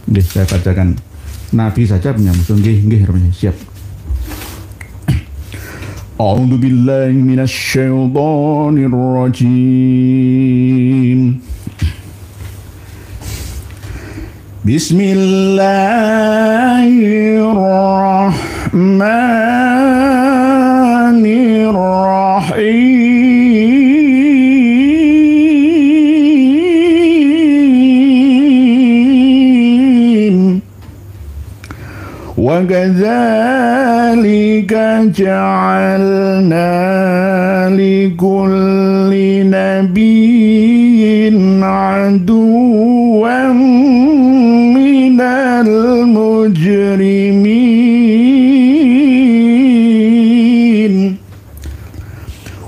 Nggih, saya bacakan. Nabi saja punya musuh. Nggih, siap. A'udzu billahi minasy syaithanir rajim. Bismillahirrahmanirrahim. وَكَذَلِكَ جَعَلْنَا لِكُلِّ نَبِيٍّ عَدُوًّا مِنَ الْمُجْرِمِينَ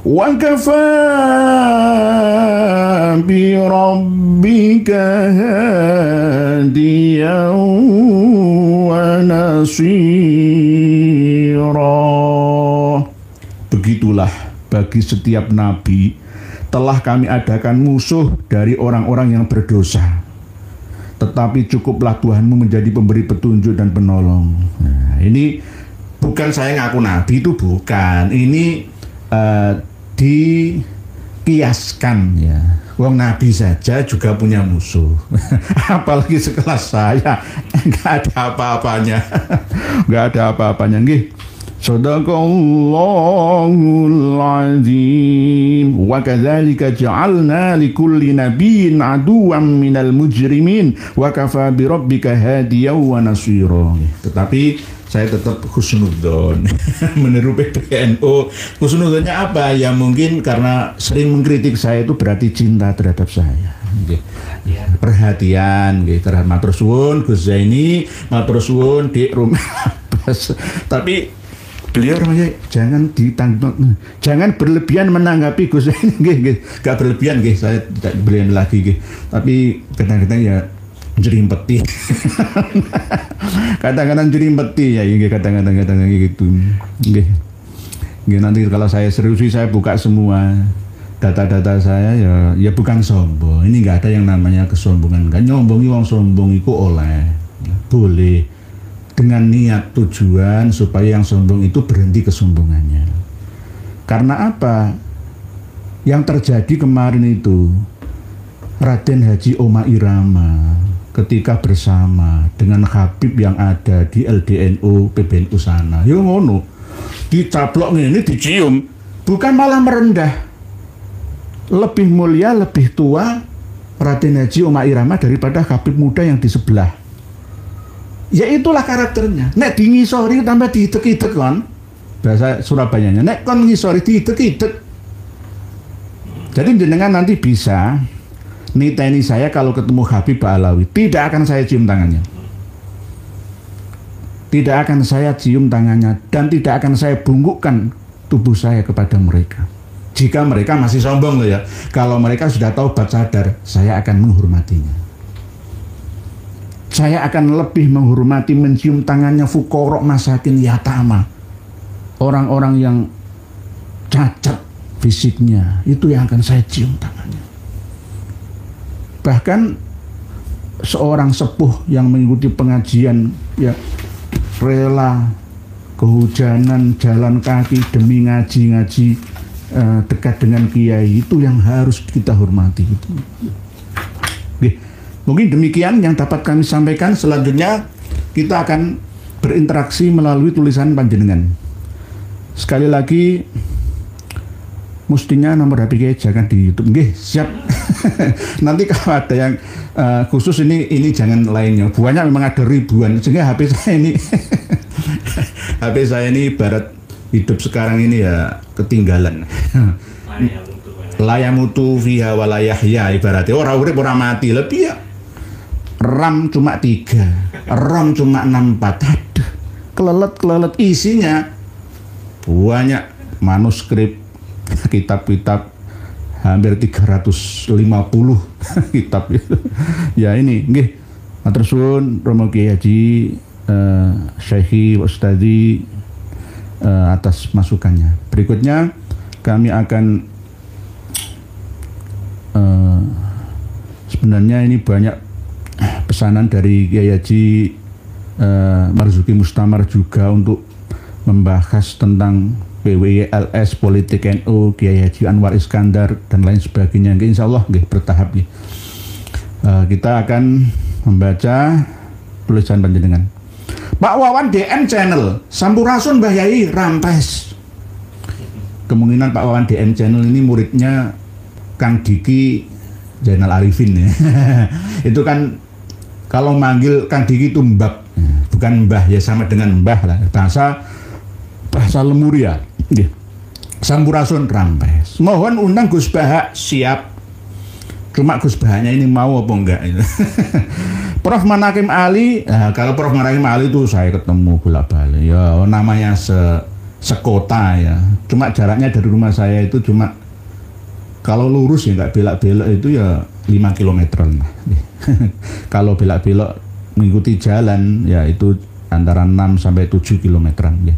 وَكَفَى بِرَبِّكَ هَادِيًا nasira. Begitulah bagi setiap nabi telah kami adakan musuh dari orang-orang yang berdosa. Tetapi cukuplah Tuhanmu menjadi pemberi petunjuk dan penolong. Nah, ini bukan saya ngaku nabi, itu bukan. Ini dikiaskan ya. Wong nabi saja juga punya musuh. Apalagi sekelas saya, nggak ada apa-apanya. Nggak ada apa-apanya. Nggih. Shadaqallahul azim. Wa kadzalika ja'alna likulli nabiyyin aduwwan minal mujrimin wa kafa bi rabbika hadiyan wa nasira. Tetapi saya tetap husnudzon. Meniru PBNU. Husnudzonnya apa? Ya mungkin karena sering mengkritik saya itu berarti cinta terhadap saya. Perhatian terhadap matur suwun Gus Zaini, matur suwun Dik Rumel Abbas. Tapi beliau orangnya jangan berlebihan menanggapi Gus Zaini. Gak berlebihan saya tidak berlebihan lagi. Tapi kadang-kadang ya jerimpeti. Kadang-kadang jerimpeti ya, kadang-kadang gitu. Nanti kalau saya serius saya buka semua data-data saya ya bukan sombong. Ini nggak ada yang namanya kesombongan. Kan nyombongi wong sombong itu boleh dengan niat tujuan supaya yang sombong itu berhenti kesombongannya. Karena apa? Yang terjadi kemarin itu Raden Haji Oma Irama ketika bersama dengan Habib yang ada di LDNU PBNU sana, yo ngono, dicaplok ini dicium, bukan malah merendah, lebih mulia, lebih tua Raden Haji Oma Irama daripada Habib muda yang di sebelah. Ya itulah karakternya. Nek di ngisori tambah diitek-itek kan, bahasa Surabayanya. Nek kon ngisori diitek-itek, Jadi jenengan nanti bisa niteni saya kalau ketemu Habib Ba'alawi, tidak akan saya cium tangannya. Tidak akan saya cium tangannya dan tidak akan saya bungkukkan tubuh saya kepada mereka. Jika mereka masih sombong loh ya. Kalau mereka sudah taubat sadar, saya akan menghormatinya. Saya akan lebih menghormati mencium tangannya fuqara masakin yatama. Orang-orang yang cacat fisiknya, itu yang akan saya cium tangannya. Bahkan seorang sepuh yang mengikuti pengajian ya rela kehujanan jalan kaki demi ngaji dekat dengan kiai, itu yang harus kita hormati gitu. Oke. Mungkin demikian yang dapat kami sampaikan. Selanjutnya kita akan berinteraksi melalui tulisan panjenengan. Sekali lagi mestinya nomor HP kiai jangan di YouTube. Nggih, siap. Nanti kalau ada yang khusus ini jangan lainnya. Buahnya memang ada ribuan. Sehingga HP saya ini HP saya ini ibarat hidup sekarang ini ya ketinggalan. Layamutu fiha walayahya, ibaratnya orang urip orang mati. Lebih ya RAM cuma 3, ROM cuma 64. Aduh, kelelet isinya banyak manuskrip, kitab-kitab hampir 350 kitab itu. Ya ini nggih matur suwun Romo Kiai Haji Syekhi Ustadi atas masukannya. Berikutnya kami akan sebenarnya ini banyak pesanan dari Kiai Haji Marzuki Mustamar juga untuk membahas tentang PWLS, Politik NU, Kiai Haji Anwar Iskandar dan lain sebagainya. Insya Allah bertahap. Kita akan membaca tulisan panjenengan. Pak Wawan DM channel Sampurasun Mbah Yai rampes. Kemungkinan Pak Wawan DM channel ini muridnya Kang Diki Zainal Arifin ya. Itu kan kalau manggil Kang Diki itu mbak, bukan mbah ya, sama dengan mbah lah. Bahasa Lemuria. Sampurasun rampes. Mohon undang Gus Bahak, siap. Cuma Gus Bahaknya ini mau apa enggak? Prof Manakim Ali, kalau Prof Manakim Ali itu saya ketemu bolak-balik. Ya namanya sekota ya. Cuma jaraknya dari rumah saya itu cuma kalau lurus ya nggak belak-belok itu ya 5 kilometeran. Kalau belak-belok mengikuti jalan ya itu antara 6 sampai 7 kilometeran ya.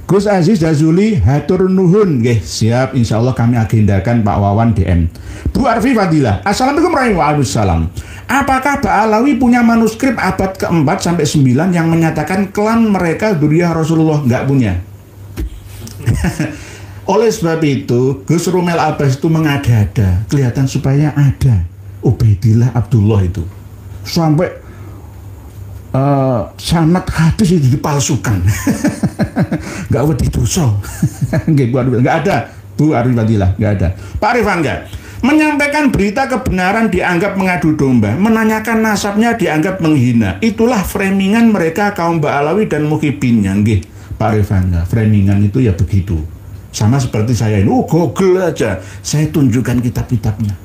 Gus Aziz Jazuli hatur nuhun nggih, siap, insyaallah kami agendakan Pak Wawan DM. Bu Arfi Fadilah, Assalamualaikum warahmatullahi wabarakatuh. Apakah Ba'alawi punya manuskrip abad ke-4 sampai 9 yang menyatakan klan mereka dzurriyyah Rasulullah? Nggak punya. Oleh sebab itu Gus Rumel Abbas itu mengada-ada, kelihatan supaya ada Ubaidillah Abdullah itu sampai sanad hadis itu dipalsukan. Nggak wedi dosa. Nggak ada Bu Arif Fadilah, nggak ada. Pak Arif Angga menyampaikan berita kebenaran dianggap mengadu domba, menanyakan nasabnya dianggap menghina. Itulah framingan mereka kaum Ba'alawi dan Muhibinnya. Nggih Pak Arif Angga, framingan itu ya begitu. Sama seperti saya ini, Google aja, saya tunjukkan kitab-kitabnya.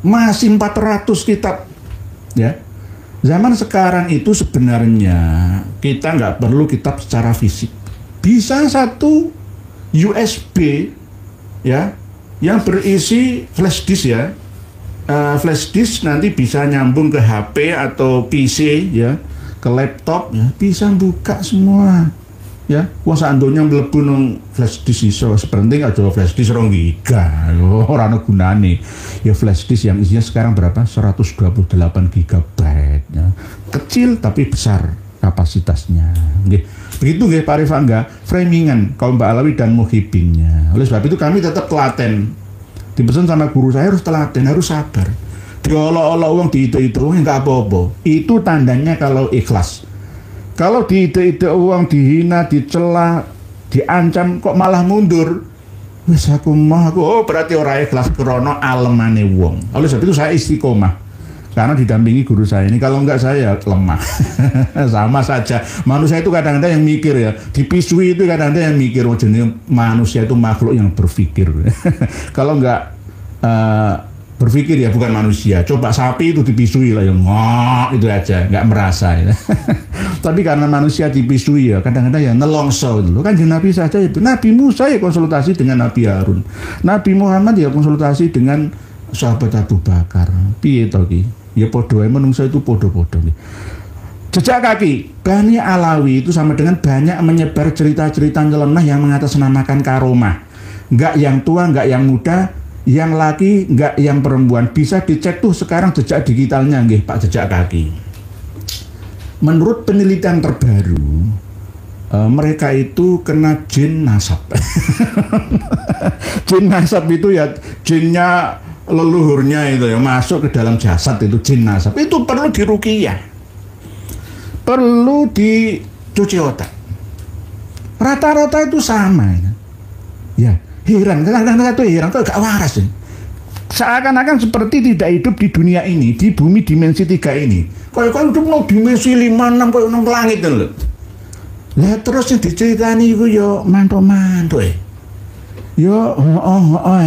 Masih 400 kitab, ya. Zaman sekarang itu sebenarnya kita nggak perlu kitab secara fisik. Bisa satu USB, ya, yang berisi flash disk ya. Flash disk nanti bisa nyambung ke HP atau PC, ya, ke laptop, ya, bisa buka semua. Ya, kuasa andonya mlebu nang flash disk iso, sepenting aja flash disk 2 giga, ora ana gunane. Ya flash disk yang isinya sekarang berapa? 128 GB ya. Kecil tapi besar kapasitasnya. Nggih. Begitu nggih Pak Arif Angga, framingan kaum Ba'alawi dan Muhibinnya. Oleh sebab itu kami tetap telaten. Dipesan sama guru saya harus telaten, harus sabar. Diolok-olok wong diitu-itu enggak apa-apa. Itu tandanya kalau ikhlas. Kalau diide-ide uang, dihina, dicela, diancam kok malah mundur. Wis aku mah aku berarti ora ikhlas krana alemane wong. Oleh sebab itu saya istiqomah. karena didampingi guru saya ini. Kalau enggak saya lemah. Sama saja. Manusia itu kadang-kadang yang mikir ya. Dipisui itu kadang-kadang yang mikir. Oh, jenis manusia itu makhluk yang berpikir. Kalau enggak berpikir ya bukan manusia. Coba sapi itu dipisui lah yang ngok itu aja, enggak merasa ya. Tapi karena manusia dipisui ya kadang-kadang ya nelongso itu. Kan Nabi saja itu. Nabi Musa ya konsultasi dengan Nabi Harun. Nabi Muhammad ya konsultasi dengan sahabat Abu Bakar. Piye to ki? Ya podo ae menungso itu podo-podo. Jejak kaki Bani Alawi itu sama dengan banyak menyebar cerita-cerita nyeleneh yang mengatasnamakan karomah. Enggak yang tua, enggak yang muda, yang laki, enggak yang perempuan. Bisa dicek tuh sekarang jejak digitalnya nggih Pak Jejak Kaki. Menurut penelitian terbaru, mereka itu kena jin nasab. Jin nasab itu ya jinnya leluhurnya itu ya masuk ke dalam jasad, itu jin nasab. Itu perlu diruqyah, perlu dicuci otak. Rata-rata itu sama ya. Heran, kadang-kadang itu heran, kok gak waras ya. Seakan-akan seperti tidak hidup di dunia ini, di bumi dimensi 3 ini. Kayak hidup no dimensi 5, 6 kayak nang langit lho. Lah terus yang diceritani iku yo mantuk-mantuk yo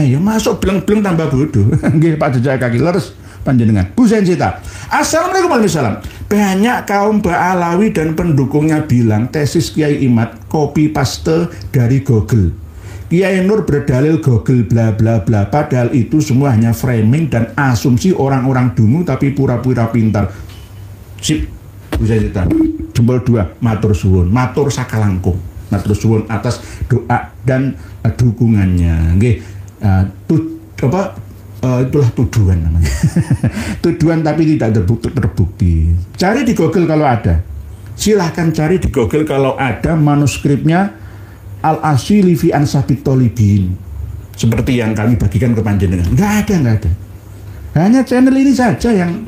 yo masuk bleng-bleng tambah bodoh. Nggih Pak Jejak Kaki leres panjenengan. Bu Sensita. Assalamualaikum warahmatullahi wabarakatuh. Banyak kaum Ba'alawi dan pendukungnya bilang tesis Kiai Imad copy paste dari Google. Kiai Nur berdalil Google bla bla bla, padahal itu semua hanya framing dan asumsi orang-orang dungu tapi pura-pura pintar. Sip. Bu Sensita. Jempol 2, matur suwun, matur sakalangkung. Matur suwun atas doa dan dukungannya. Nggih, itulah tuduhan namanya. Tuduhan tapi tidak terbukti. Cari di Google kalau ada. Silahkan cari di Google kalau ada manuskripnya Al-Asili fi Ansabit Tolibin. Seperti yang kami bagikan ke panjenengan. Nggak ada. Hanya channel ini saja yang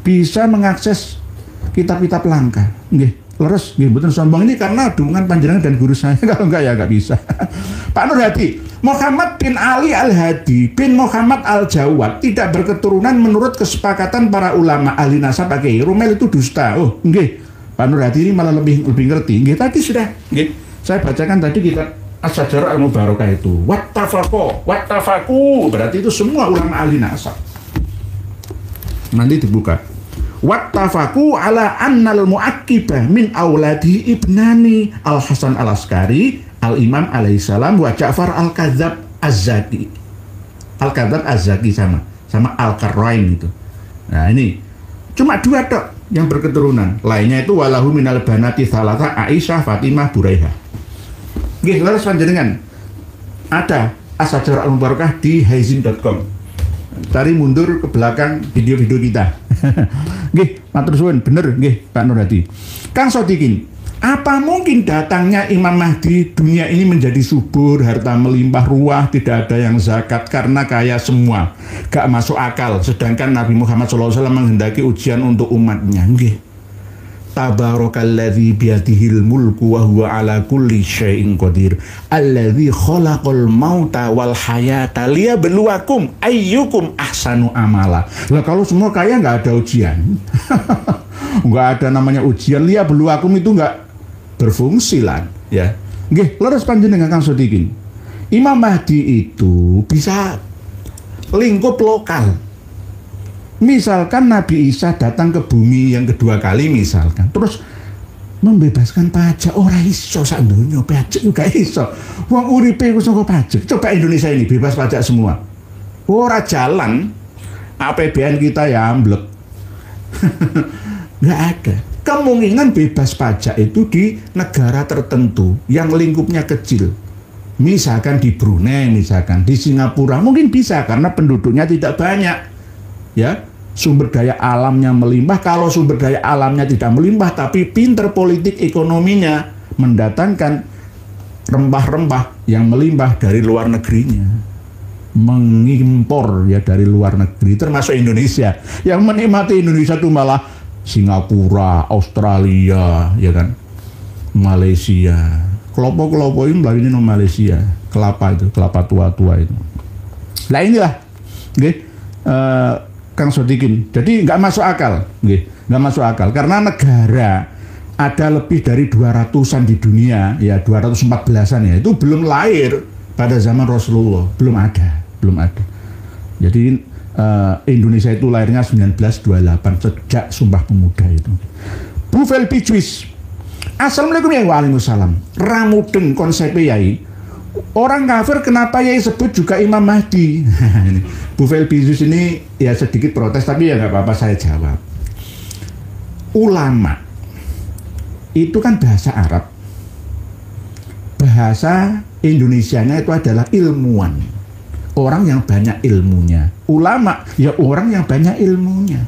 bisa mengakses kitab-kitab langka. Nggih. Leres, betul sombong ini karena dukungan panjenengan dan guru saya. Kalau enggak ya enggak bisa. Pak Nur Hadi, Muhammad bin Ali Al-Hadi bin Muhammad Al-Jawad tidak berketurunan menurut kesepakatan para ulama ahli nasab. Pakai Rumel itu dusta. Oh, nggih. Pak Nur Hadi ini malah lebih ngerti. Nggih, tadi sudah. Nggih. Saya bacakan tadi kitab As-Sajarah Al-Mubarakah itu. Wattafaku. Berarti itu semua ulama ahli nasab. Nanti dibuka. Wattafaku ala annal mu'aqqibah min auladi ibnani Al-Hasan Al-Askari Al-Imam alaihissalam wa Ja'far Al-Kadzab Az-Zaki. Al-Kadzab Az-Zaki sama Al-Qarrain itu. Nah ini cuma 2 tok yang berketurunan. Lainnya itu walahu minal banati thalatha Aisyah, Fatimah, Buraiha. Nggih, leres panjenengan. Ada As-Sajarah Al-Mubarakah di haizin.com. Cari mundur ke belakang video-video kita. Nggih, matur suwun, bener nggih Pak Nur Hadi. Kang Sodikin, apa mungkin datangnya Imam Mahdi dunia ini menjadi subur, harta melimpah ruah, tidak ada yang zakat karena kaya semua. Gak masuk akal, sedangkan Nabi Muhammad SAW menghendaki ujian untuk umatnya. Nggih. Tabarakalladzi biyadihil mulku wa huwa ala kulli syai'in qadir. Alladzi khalaqal mauta wal hayata liyabluwakum ayyukum ahsanu amala. Lah kalau semua kaya nggak ada ujian. Nggak ada namanya ujian. Liyabluwakum itu nggak berfungsi lah ya. Nggih, leres panjenengan Kang Sodikin. Imam Mahdi itu bisa lingkup lokal. Misalkan Nabi Isa datang ke bumi yang kedua kali misalkan, terus membebaskan pajak, ora iso sak donya pajak juga iso. Wong uripe ku saka pajak. Coba Indonesia ini bebas pajak semua. Ora jalan, APBN kita ya amblek. Nggak ada. Kemungkinan bebas pajak itu di negara tertentu yang lingkupnya kecil. Misalkan di Brunei, misalkan di Singapura, mungkin bisa karena penduduknya tidak banyak. Ya, sumber daya alamnya melimpah. Kalau sumber daya alamnya tidak melimpah tapi pinter politik ekonominya, mendatangkan rempah-rempah yang melimpah dari luar negerinya, mengimpor ya dari luar negeri, termasuk Indonesia. Yang menikmati Indonesia itu malah Singapura, Australia, ya kan, Malaysia. Kelompok-kelompok ini melalui Malaysia, kelapa itu, kelapa tua-tua itu. Nah inilah, okay. Kang Sodikin. Jadi nggak masuk akal, nggak masuk akal karena negara ada lebih dari 200-an di dunia, ya 214-an ya, itu belum lahir pada zaman Rasulullah, belum ada. Jadi Indonesia itu lahirnya 1928 sejak Sumpah Pemuda itu. Bu Velpi Juis. Assalamualaikum ya waalaikumsalam. Ramudeng konsep yai. Orang kafir kenapa yai sebut juga Imam Mahdi? Bu Velpi Juis ini ya sedikit protes tapi ya nggak apa-apa saya jawab. Ulama itu kan bahasa Arab. Bahasa Indonesianya itu adalah ilmuwan. Orang yang banyak ilmunya. Ulama ya orang yang banyak ilmunya.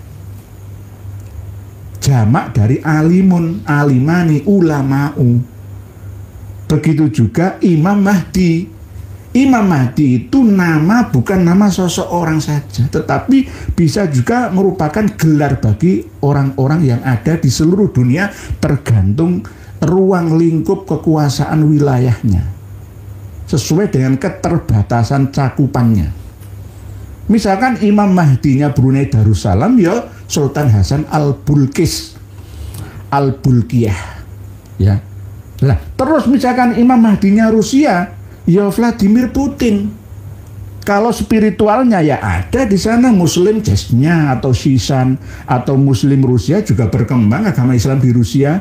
Jamak dari alimun, alimani, ulama'u. Begitu juga Imam Mahdi. Imam Mahdi itu nama bukan nama seseorang saja, tetapi bisa juga merupakan gelar bagi orang-orang yang ada di seluruh dunia tergantung ruang lingkup kekuasaan wilayahnya sesuai dengan keterbatasan cakupannya. Misalkan Imam Mahdinya Brunei Darussalam ya Sultan Hasan Al-Bulkis Al-Bulkiyah ya. Nah, terus misalkan Imam Mahdinya Rusia ya Vladimir Putin. Kalau spiritualnya ya ada di sana Muslim Chechnya atau Shishan atau Muslim Rusia juga berkembang agama Islam di Rusia.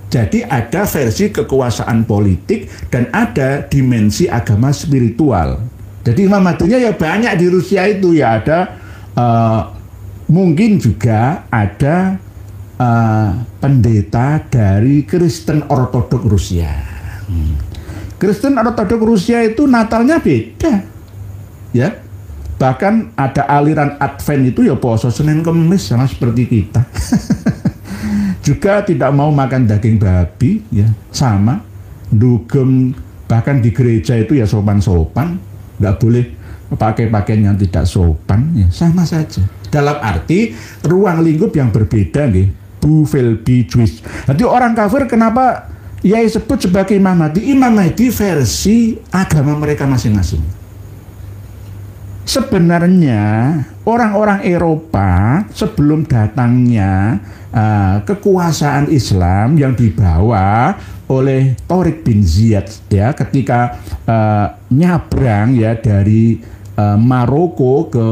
Jadi ada versi kekuasaan politik dan ada dimensi agama spiritual. Jadi Imam Mahdinya ya banyak di Rusia itu ya ada mungkin juga ada pendeta dari Kristen Ortodok Rusia. Kristen Ortodok Rusia itu Natalnya beda, ya. Bahkan ada aliran Advent itu ya puasa Senin Kemis sama seperti kita. Juga tidak mau makan daging babi, ya sama. Dugem bahkan di gereja itu ya sopan-sopan, nggak boleh pakai pakaian yang tidak sopan, ya sama saja. Dalam arti ruang lingkup yang berbeda, nih. Bu Velpi Juis. Jadi orang kafir kenapa Yai sebut sebagai Imam Mahdi? Imam Mahdi versi agama mereka masing-masing. Sebenarnya orang-orang Eropa sebelum datangnya kekuasaan Islam yang dibawa oleh Tariq bin Ziyad ya ketika nyabrang ya dari Maroko ke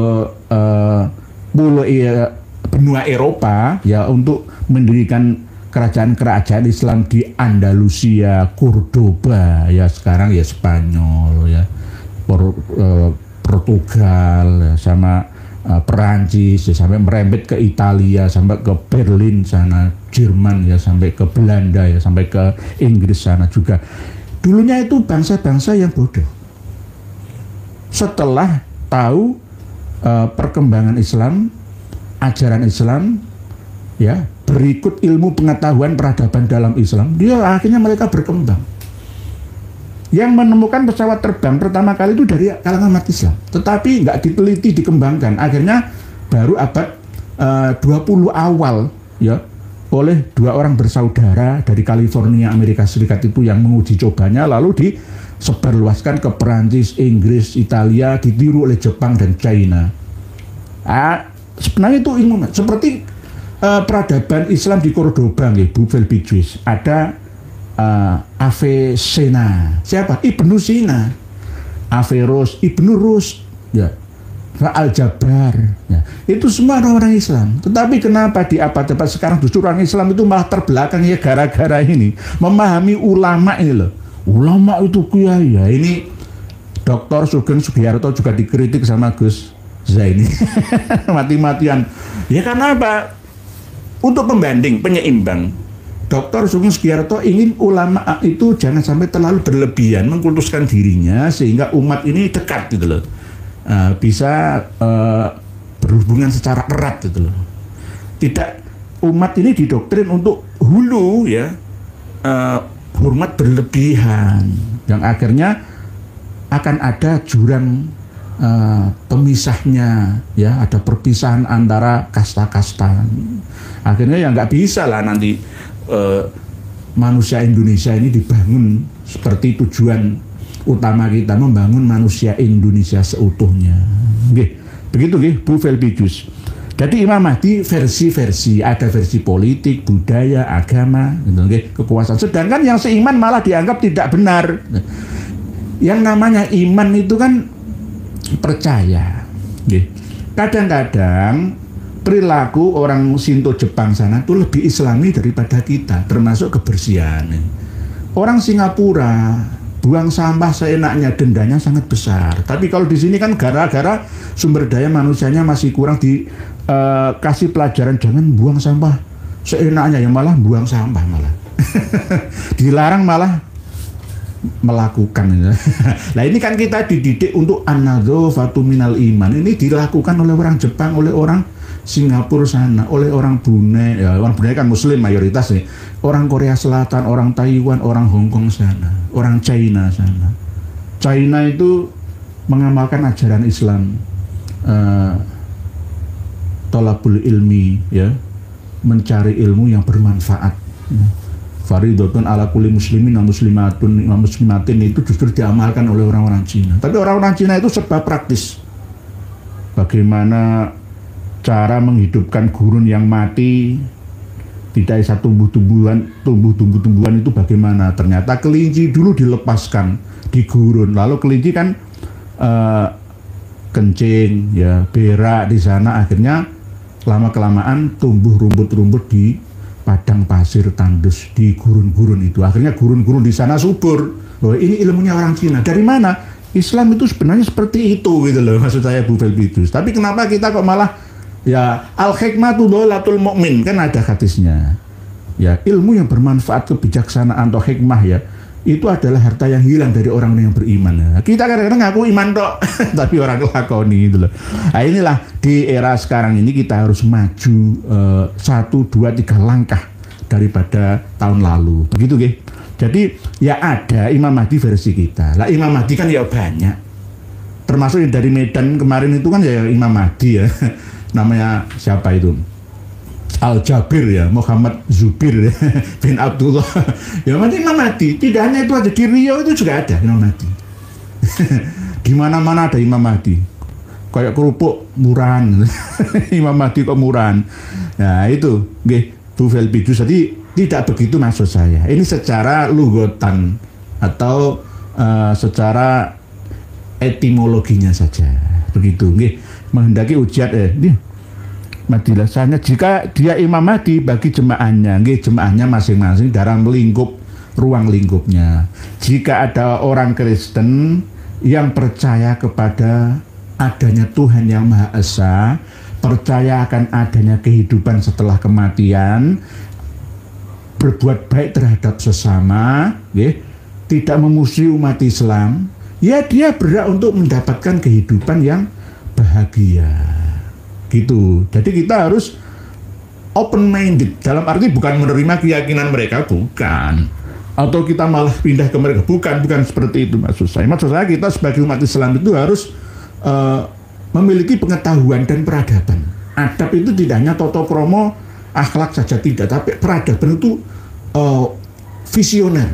benua Eropa ya untuk mendirikan kerajaan-kerajaan Islam di Andalusia, Cordoba, ya sekarang ya Spanyol, ya Portugal, ya, sama Perancis, ya, sampai merembet ke Italia, sampai ke Berlin sana, Jerman, ya sampai ke Belanda, ya sampai ke Inggris sana juga. Dulunya itu bangsa-bangsa yang bodoh. Setelah tahu perkembangan Islam, ajaran Islam, ya berikut ilmu pengetahuan peradaban dalam Islam, dia akhirnya mereka berkembang. Yang menemukan pesawat terbang pertama kali itu dari kalangan umat Islam, tetapi nggak diteliti, dikembangkan. Akhirnya baru abad 20 awal ya oleh dua orang bersaudara dari California, Amerika Serikat itu yang menguji cobanya, lalu disebarluaskan ke Perancis, Inggris, Italia, ditiru oleh Jepang dan China. Sebenarnya itu ilmu seperti peradaban Islam di Cordoba, Bu Velpi Juis. Ada Avicenna, siapa? Ibnu Sina, Averroes, Ibnu Rushd, ya, Al-Jabar, ya. Itu semua orang-orang Islam. Tetapi kenapa di abad-abad sekarang justru orang Islam itu malah terbelakang ya gara-gara ini memahami ulama ini loh. Ulama itu kiai ya. Ini Dr. Sugeng Sugiharto juga dikritik sama Gus Zaini mati-matian. Ya karena apa? Untuk pembanding, penyeimbang, Dr. Sugeng Sugiharto ingin ulama itu jangan sampai terlalu berlebihan mengkultuskan dirinya sehingga umat ini dekat gitu loh, bisa berhubungan secara erat gitu loh. Tidak, umat ini didoktrin untuk hulu ya, hormat berlebihan yang akhirnya akan ada jurang pemisahnya ya, ada perpisahan antara kasta-kasta. Akhirnya ya nggak bisa lah nanti manusia Indonesia ini dibangun seperti tujuan utama kita membangun manusia Indonesia seutuhnya. Begitu Bu Velpi Juis. Jadi Imam Mahdi versi-versi, ada versi politik, budaya, agama, kekuasaan. Sedangkan yang seiman malah dianggap tidak benar. Yang namanya iman itu kan percaya. Kadang-kadang perilaku orang Shinto Jepang sana itu lebih Islami daripada kita, termasuk kebersihan. Orang Singapura buang sampah seenaknya, dendanya sangat besar. Tapi kalau di sini kan gara-gara sumber daya manusianya masih kurang, kasih pelajaran jangan buang sampah seenaknya, yang malah buang sampah malah dilarang malah melakukan. Nah ini kan kita dididik untuk an-nadzafatu minal iman. Ini dilakukan oleh orang Jepang, oleh orang Singapura sana, oleh orang Brunei. Ya, orang Brunei kan Muslim mayoritas nih. Orang Korea Selatan, orang Taiwan, orang Hong Kong sana, orang China sana. China itu mengamalkan ajaran Islam, tolabul ilmi, ya, mencari ilmu yang bermanfaat. Faridotun ala kulli muslimin wa muslimatin itu justru diamalkan oleh orang-orang Cina. Tapi orang-orang Cina itu serba praktis. Bagaimana cara menghidupkan gurun yang mati, tidak bisa tumbuh-tumbuhan itu bagaimana? Ternyata kelinci dulu dilepaskan di gurun, lalu kelinci kan kencing, ya, berak di sana, akhirnya lama-kelamaan tumbuh rumput-rumput di padang pasir tandus di gurun-gurun itu. Akhirnya gurun-gurun di sana subur. Loh, ini ilmunya orang Cina. Dari mana? Islam itu sebenarnya seperti itu gitu loh, maksud saya Bu Felbidus. Tapi kenapa kita kok malah, ya, al-hikmatu dholatul mu'min, kan ada hadisnya. Ya, ilmu yang bermanfaat, kebijaksanaan atau hikmah, ya, itu adalah harta yang hilang dari orang yang beriman. Nah, kita kadang-kadang ngaku iman tok, tapi orang lakoni gitu loh. Nah, inilah di era sekarang ini kita harus maju 1, 2, 3 langkah daripada tahun lalu. Begitu, Ge. Jadi ya ada Imam Mahdi versi kita. Lah Imam Mahdi kan ya banyak. Termasuk yang dari Medan kemarin itu kan ya Imam Mahdi ya. Namanya siapa itu? Al-Jabir ya, Muhammad Zubir ya, bin Abdullah. Ya Imam Mahdi, tidak hanya itu ada di Riau itu juga ada Imam Mahdi. Di mana-mana ada Imam Mahdi. Kayak kerupuk murahan. Imam Mahdi kok murahan. Nah itu, nggih, Bu Felbidus. Jadi tidak begitu maksud saya. Ini secara lugotan atau secara etimologinya saja. Begitu, nggih. Menghendaki ujian Madilasanya jika dia Imam Mahdi bagi jemaahnya, jemaahnya masing-masing dalam lingkup ruang lingkupnya. Jika ada orang Kristen yang percaya kepada adanya Tuhan yang Maha Esa, percaya akan adanya kehidupan setelah kematian, berbuat baik terhadap sesama, tidak memusuhi umat Islam, ya dia berhak untuk mendapatkan kehidupan yang bahagia. Gitu. Jadi kita harus open minded, dalam arti bukan menerima keyakinan mereka, bukan, atau kita malah pindah ke mereka, bukan seperti itu maksud saya. Maksud saya kita sebagai umat Islam itu harus memiliki pengetahuan dan peradaban. Adab itu tidak hanya toto kromo akhlak saja, tidak, tapi peradaban itu visioner,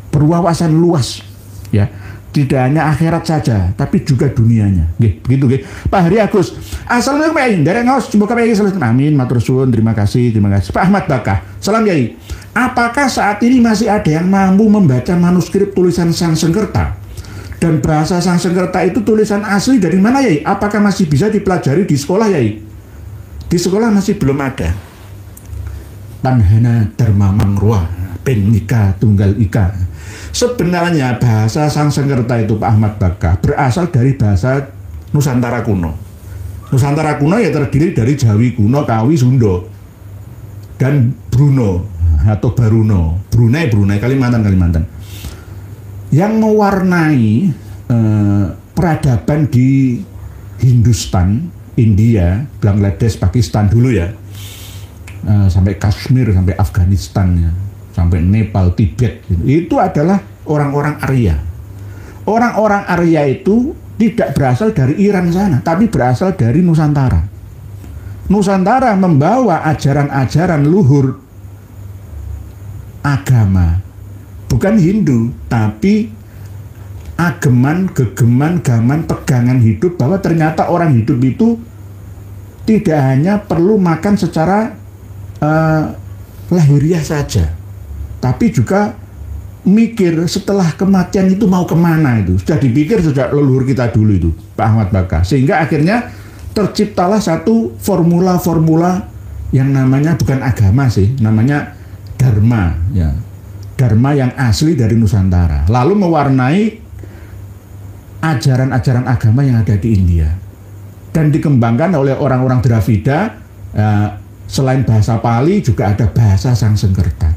berwawasan luas, ya. Tidak hanya akhirat saja, tapi juga dunianya. Begitu, Pak Hari Agus. Assalamualaikum Pak Yai. Dari ngaos semoga Pak Yai selalu. Amin, matur suwun, terima kasih. Pak Ahmad Bakah. Salam Yai. Apakah saat ini masih ada yang mampu membaca manuskrip tulisan Sanskerta? Dan bahasa Sanskerta itu tulisan asli dari mana, Yai? Apakah masih bisa dipelajari di sekolah, Yai? Di sekolah masih belum ada. Tanhana Dharma Mangrua Ben Nika Tunggal Ika. Sebenarnya bahasa Sanskerta itu Pak Ahmad Bakah berasal dari bahasa Nusantara kuno. Nusantara kuno ya terdiri dari Jawi kuno, Kawi, Sunda, dan Bruno atau Baruno, Brunei, Kalimantan. Yang mewarnai peradaban di Hindustan, India, Bangladesh, Pakistan dulu ya, sampai Kashmir, sampai Afghanistan ya, sampai Nepal, Tibet, itu adalah orang-orang Arya. Orang-orang Arya itu tidak berasal dari Iran sana, tapi berasal dari Nusantara. Nusantara membawa ajaran-ajaran luhur agama, bukan Hindu, tapi ageman, gegeman, gaman, pegangan hidup, bahwa ternyata orang hidup itu tidak hanya perlu makan secara lahiriah saja, tapi juga mikir setelah kematian itu mau kemana. Itu sudah dipikir sejak leluhur kita dulu itu, Pak Ahmad Bakah, sehingga akhirnya terciptalah satu formula-formula yang namanya bukan agama sih, namanya dharma, ya, dharma yang asli dari Nusantara, lalu mewarnai ajaran-ajaran agama yang ada di India dan dikembangkan oleh orang-orang Dravida. Selain bahasa Pali juga ada bahasa Sanskerta.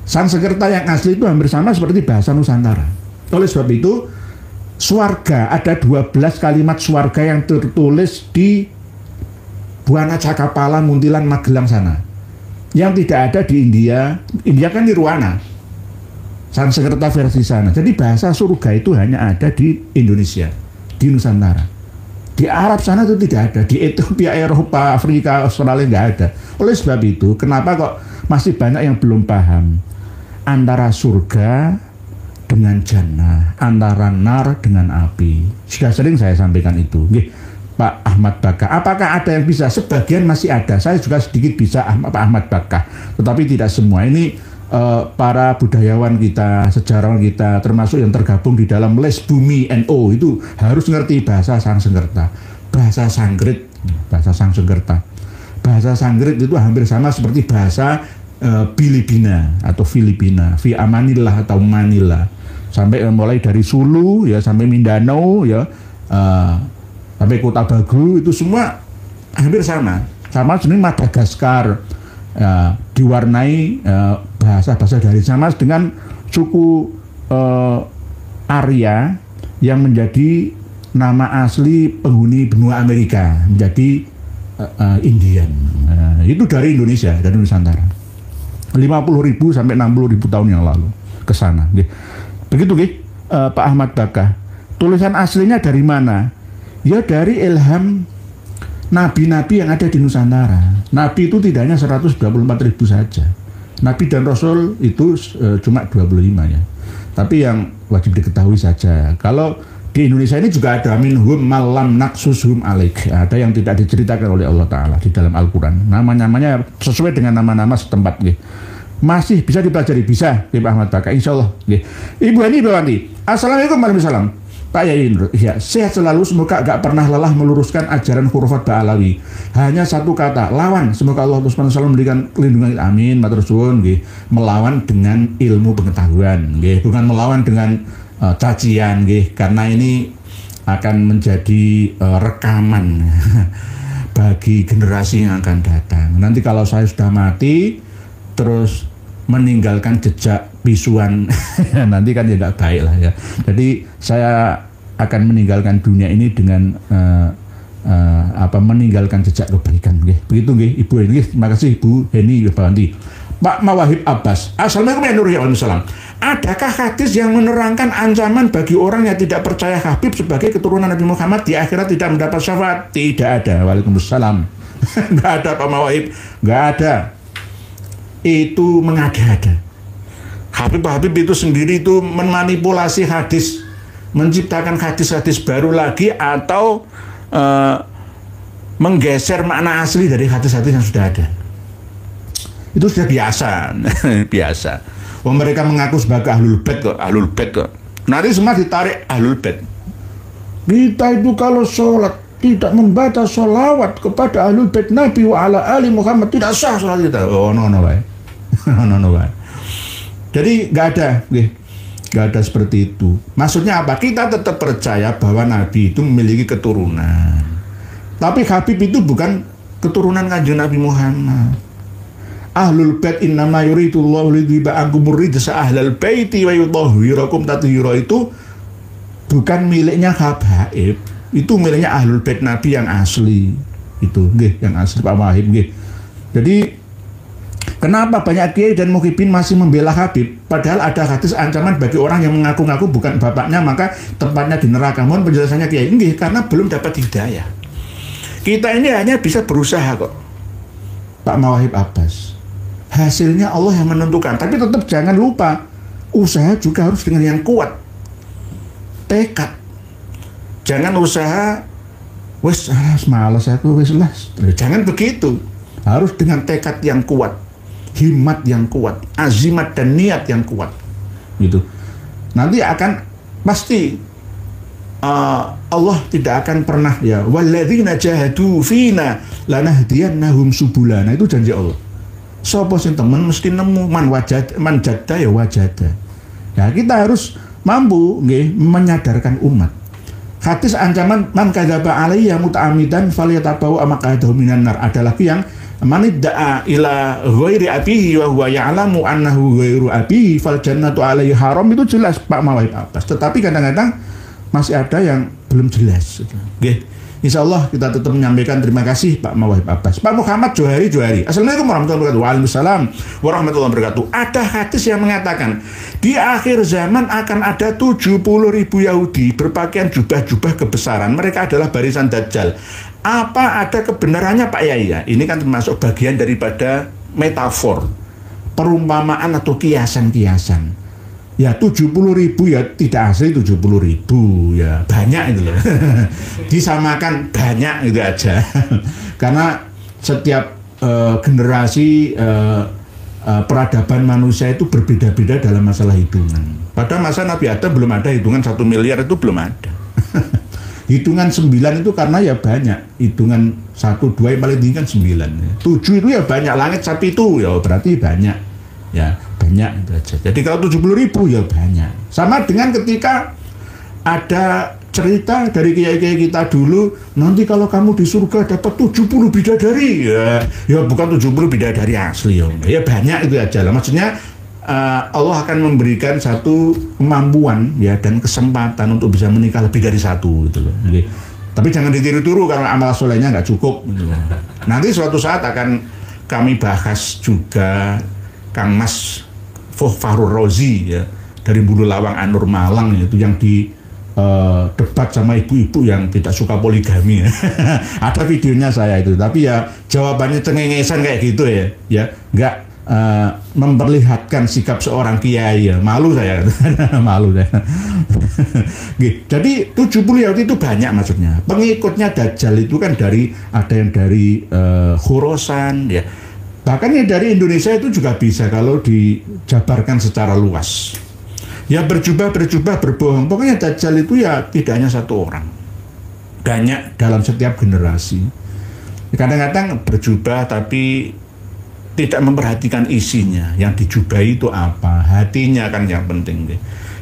Sanskerta yang asli itu hampir sama seperti bahasa Nusantara. Oleh sebab itu, swarga, ada 12 kalimat swarga yang tertulis di Buana Cakapala, Muntilan, Magelang sana, yang tidak ada di India. India kan Nirwana, Sanskerta versi sana. Jadi bahasa surga itu hanya ada di Indonesia, di Nusantara. Di Arab sana itu tidak ada, di Ethiopia, Eropa, Afrika, Australia nggak ada. Oleh sebab itu, kenapa kok masih banyak yang belum paham antara surga dengan jannah, antara nar dengan api. Sudah sering saya sampaikan itu, Pak Ahmad Bakah. Apakah ada yang bisa? Sebagian masih ada. Saya juga sedikit bisa Pak Ahmad Bakah, tetapi tidak semua. Ini para budayawan kita, sejarawan kita, termasuk yang tergabung di dalam Les Bumi NO itu harus ngerti bahasa Sanskerta, bahasa Sanskrit, bahasa Sanskerta. Bahasa Sanskrit itu hampir sama seperti bahasa Filipina atau Filipina, Fi Amanillah atau Manila, sampai mulai dari Sulu ya sampai Mindanao ya, sampai Kota Bagu, itu semua hampir sama. Sama sebenarnya Madagaskar. Diwarnai bahasa-bahasa dari sama dengan suku Arya yang menjadi nama asli penghuni benua Amerika, menjadi Indian. Itu dari Indonesia, dari Nusantara. 50.000 sampai 60.000 tahun yang lalu ke sana. Begitu Pak Ahmad Bakah. Tulisan aslinya dari mana? Ya dari ilham nabi-nabi yang ada di Nusantara. Nabi itu tidak hanya 124.000 saja. Nabi dan Rasul itu cuma 25 ya. Tapi yang wajib diketahui saja, kalau di Indonesia ini juga ada minhum malam naksushum alaik. Ada yang tidak diceritakan oleh Allah Ta'ala di dalam Al-Quran. Namanya sesuai dengan nama-nama setempat. Masih bisa dipelajari, bisa Pak Ahmad Bakah, insya Allah. Ibu Hani Bawanti, Assalamualaikum warahmatullahi wabarakatuh. Pak Yai, ya, sehat selalu, semoga gak pernah lelah meluruskan ajaran khurafat Ba'alawi. Hanya satu kata, lawan. Semoga Allah SWT memberikan kelindungan, amin, matur suwun. Melawan dengan ilmu pengetahuan, bukan melawan dengan cacian, karena ini akan menjadi rekaman bagi generasi yang akan datang. Nanti kalau saya sudah mati, terus meninggalkan jejak bisuan, nanti kan ya tidak baik lah ya. Jadi saya akan meninggalkan dunia ini dengan meninggalkan jejak kebaikan. Begitu Ibu Heni. Terima kasih Ibu Heni Bawanti. Pak Mawahib Abbas, Assalamualaikum warahmatullahi wabarakatuh. Adakah hadis yang menerangkan ancaman bagi orang yang tidak percaya Habib sebagai keturunan Nabi Muhammad di akhirat tidak mendapat syafaat? Tidak ada. Waalaikumsalam. Nggak ada Pak Mawahib, nggak ada. Itu mengada-ada. Habib itu sendiri itu memanipulasi hadis, menciptakan hadis-hadis baru lagi, atau menggeser makna asli dari hadis-hadis yang sudah ada. Itu sudah biasa. Biasa. Mereka mengaku sebagai ahlul bait kok. Nanti semua ditarik ahlul bait. Kita itu kalau sholat tidak membaca sholawat kepada ahlul bait Nabi wa ala ali Muhammad, tidak sah sholat kita. Oh no baik. No. Jadi nggak ada seperti itu. Maksudnya apa? Kita tetap percaya bahwa Nabi itu memiliki keturunan. Tapi Habib itu bukan keturunan Kanjeng Nabi Muhammad. Ahlul bait innama yuridullahu liyudhiba ankumur rijsa ahlal baiti wa yutahhirakum tathira, itu bukan miliknya Habib. Itu miliknya ahlul bait Nabi yang asli. Itu yang asli Pak Wahib. Jadi kenapa banyak kiai dan muhibin masih membela Habib, padahal ada hadis ancaman bagi orang yang mengaku-ngaku bukan bapaknya maka tempatnya di neraka? Mohon penjelasannya kiai. Karena belum dapat hidayah. Kita ini hanya bisa berusaha kok, Pak Mawahib Abbas. Hasilnya Allah yang menentukan. Tapi tetap jangan lupa, usaha juga harus dengan yang kuat, tekad. Jangan usaha wes malas aku wes lah. Jangan begitu. Harus dengan tekad yang kuat, himmat yang kuat, azimat dan niat yang kuat. Gitu. Nanti akan pasti Allah tidak akan pernah ya walladzina jahadu fina lanahdiyannahum subulana, itu janji Allah. Sapa sing temen mesti nemu man jadda ya wajada. Ya kita harus mampu nggih menyadarkan umat. Hadis ancaman man kadzaba alayya muta'ammidan falyatabawa maq'adahu minan nar. Ada lagi yang man idda'a ila ghairi abihi wa huwa ya'lamu annahu ghairu abihi fal jannatu alayhi haram, itu jelas Pak Mawahib Abbas. Tetapi kadang-kadang masih ada yang belum jelas. Nggih. Insyaallah kita tetap menyampaikan terima kasih Pak Mawahib Abbas. Pak Muhammad Johari. Assalamualaikum warahmatullahi wabarakatuh. Waalaikumsalam warahmatullahi wabarakatuh. Ada hadis yang mengatakan di akhir zaman akan ada 70.000 Yahudi berpakaian jubah-jubah kebesaran. Mereka adalah barisan Dajjal. Apa ada kebenarannya Pak Yai? Ini kan termasuk bagian daripada metafor, perumpamaan atau kiasan-kiasan. Ya 70.000 ya tidak asli 70.000 ya banyak itu loh. Disamakan banyak itu aja. Karena setiap generasi peradaban manusia itu berbeda-beda dalam masalah hitungan. Pada masa Nabi Adam belum ada hitungan 1 miliar, itu belum ada. Hitungan 9 itu karena ya banyak. Hitungan 1, 2 yang paling tinggi kan 9. 7 itu ya banyak, langit sapi itu ya berarti banyak. Ya banyak itu aja. Jadi kalau 70.000 ya banyak. Sama dengan ketika ada cerita dari kiai-kiai kita dulu, nanti kalau kamu di surga dapat 70 bidadari. Ya bukan 70 bidadari asli ya banyak itu aja lah. Maksudnya Allah akan memberikan satu kemampuan ya dan kesempatan untuk bisa menikah lebih dari satu gitu loh. Jadi, tapi jangan ditiru-tiru karena amal solehnya nggak cukup gitu. Nanti suatu saat akan kami bahas juga Kang Mas Fahrul Rozi ya dari Bulu Lawang Anur Malang, itu yang di debat sama ibu-ibu yang tidak suka poligami. Ada videonya saya itu, tapi ya jawabannya cengengesan kayak gitu ya nggak memperlihatkan sikap seorang kiai ya. Malu saya. Malu saya. Jadi 70 Yahudi itu banyak maksudnya. Pengikutnya Dajjal itu kan ada yang dari Khurasan ya. Bahkan yang dari Indonesia itu juga bisa kalau dijabarkan secara luas. Ya berjubah berbohong. Pokoknya Dajjal itu ya tidak hanya satu orang. Banyak dalam setiap generasi. Kadang-kadang berjubah tapi tidak memperhatikan isinya. Yang dijubahi itu apa? Hatinya kan yang penting.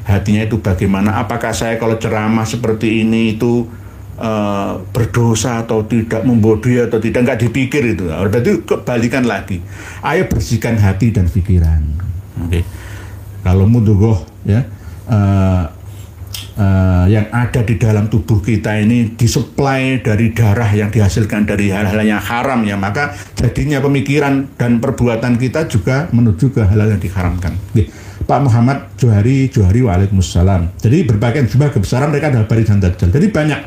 Hatinya itu bagaimana? Apakah saya kalau ceramah seperti ini itu berdosa atau tidak, membodohi atau tidak, nggak dipikir itu. Berarti kebalikan lagi. Ayo bersihkan hati dan pikiran. Okay. Kalau mudughoh ya yang ada di dalam tubuh kita ini disuplai dari darah yang dihasilkan dari hal-hal yang haram ya, maka jadinya pemikiran dan perbuatan kita juga menuju ke hal-hal yang diharamkan. Okay. Pak Muhammad Johari. Waalaikumsalam. Jadi berpakaian jubah kebesaran, mereka adalah barisan Dajjal. Jadi banyak.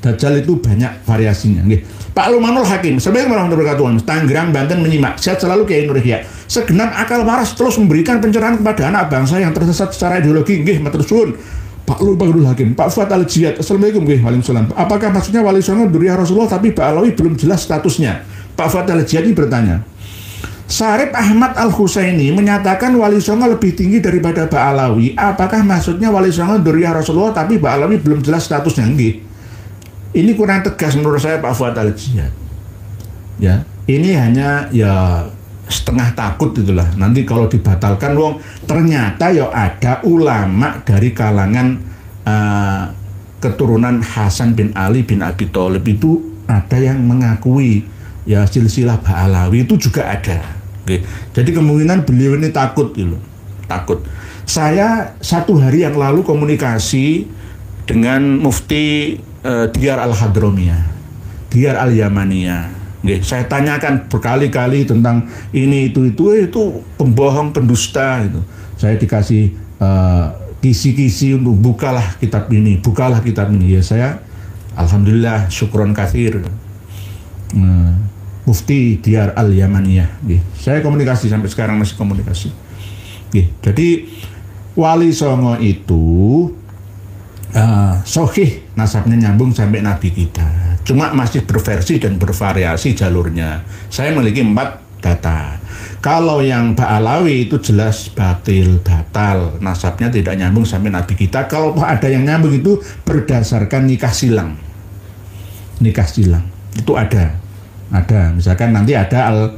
Dajjal itu banyak variasinya. Nggih. Pak Lumanul Hakim, Assalamualaikum warahmatullahi wabarakatuh. Tanggerang, Banten menyimak. Sehat selalu Kiai Nur Yahya. Segenap akal waras terus memberikan pencerahan kepada anak bangsa yang tersesat secara ideologi. Nggih, matur suwun. Pak Lumanul Hakim, Pak Fuad Al-Jiyad. Assalamualaikum nggih. Waalaikumsalam. Apakah maksudnya wali songo dzurriyyah Rasulullah tapi Ba'alawi belum jelas statusnya? Pak Fuad Al-Jiyad ini bertanya. Syarif Ahmad Al-Husaini menyatakan wali songo lebih tinggi daripada Ba'alawi. Apakah maksudnya wali songo dzurriyyah Rasulullah tapi Ba'alawi belum jelas statusnya? Nggih. Ini kurang tegas menurut saya Pak Fuad Al-Jiyad. Ya, ini hanya ya setengah takut itulah. Nanti kalau dibatalkan wong ternyata ya ada ulama dari kalangan keturunan Hasan bin Ali bin Abi Thalib itu ada yang mengakui ya silsilah Ba'alawi itu juga ada. Oke. Jadi kemungkinan beliau ini takut gitu. Takut. Saya 1 hari yang lalu komunikasi dengan Mufti Diyar Al-Hadramiyah, Diyar Al-Yamaniyah. Saya tanyakan berkali-kali tentang ini itu pembohong, pendusta itu. Saya dikasih kisi-kisi untuk bukalah kitab ini. Ya saya alhamdulillah syukron katsir. Mufti Diyar Al-Yamaniyah. Saya komunikasi sampai sekarang masih komunikasi. Jadi Wali Songo itu Sahih nasabnya nyambung sampai Nabi kita. Cuma masih berversi dan bervariasi jalurnya. Saya memiliki 4 data. Kalau yang Ba'alawi itu jelas batal, nasabnya tidak nyambung sampai Nabi kita. Kalau ada yang nyambung itu berdasarkan nikah silang. Nikah silang itu ada. Misalkan nanti ada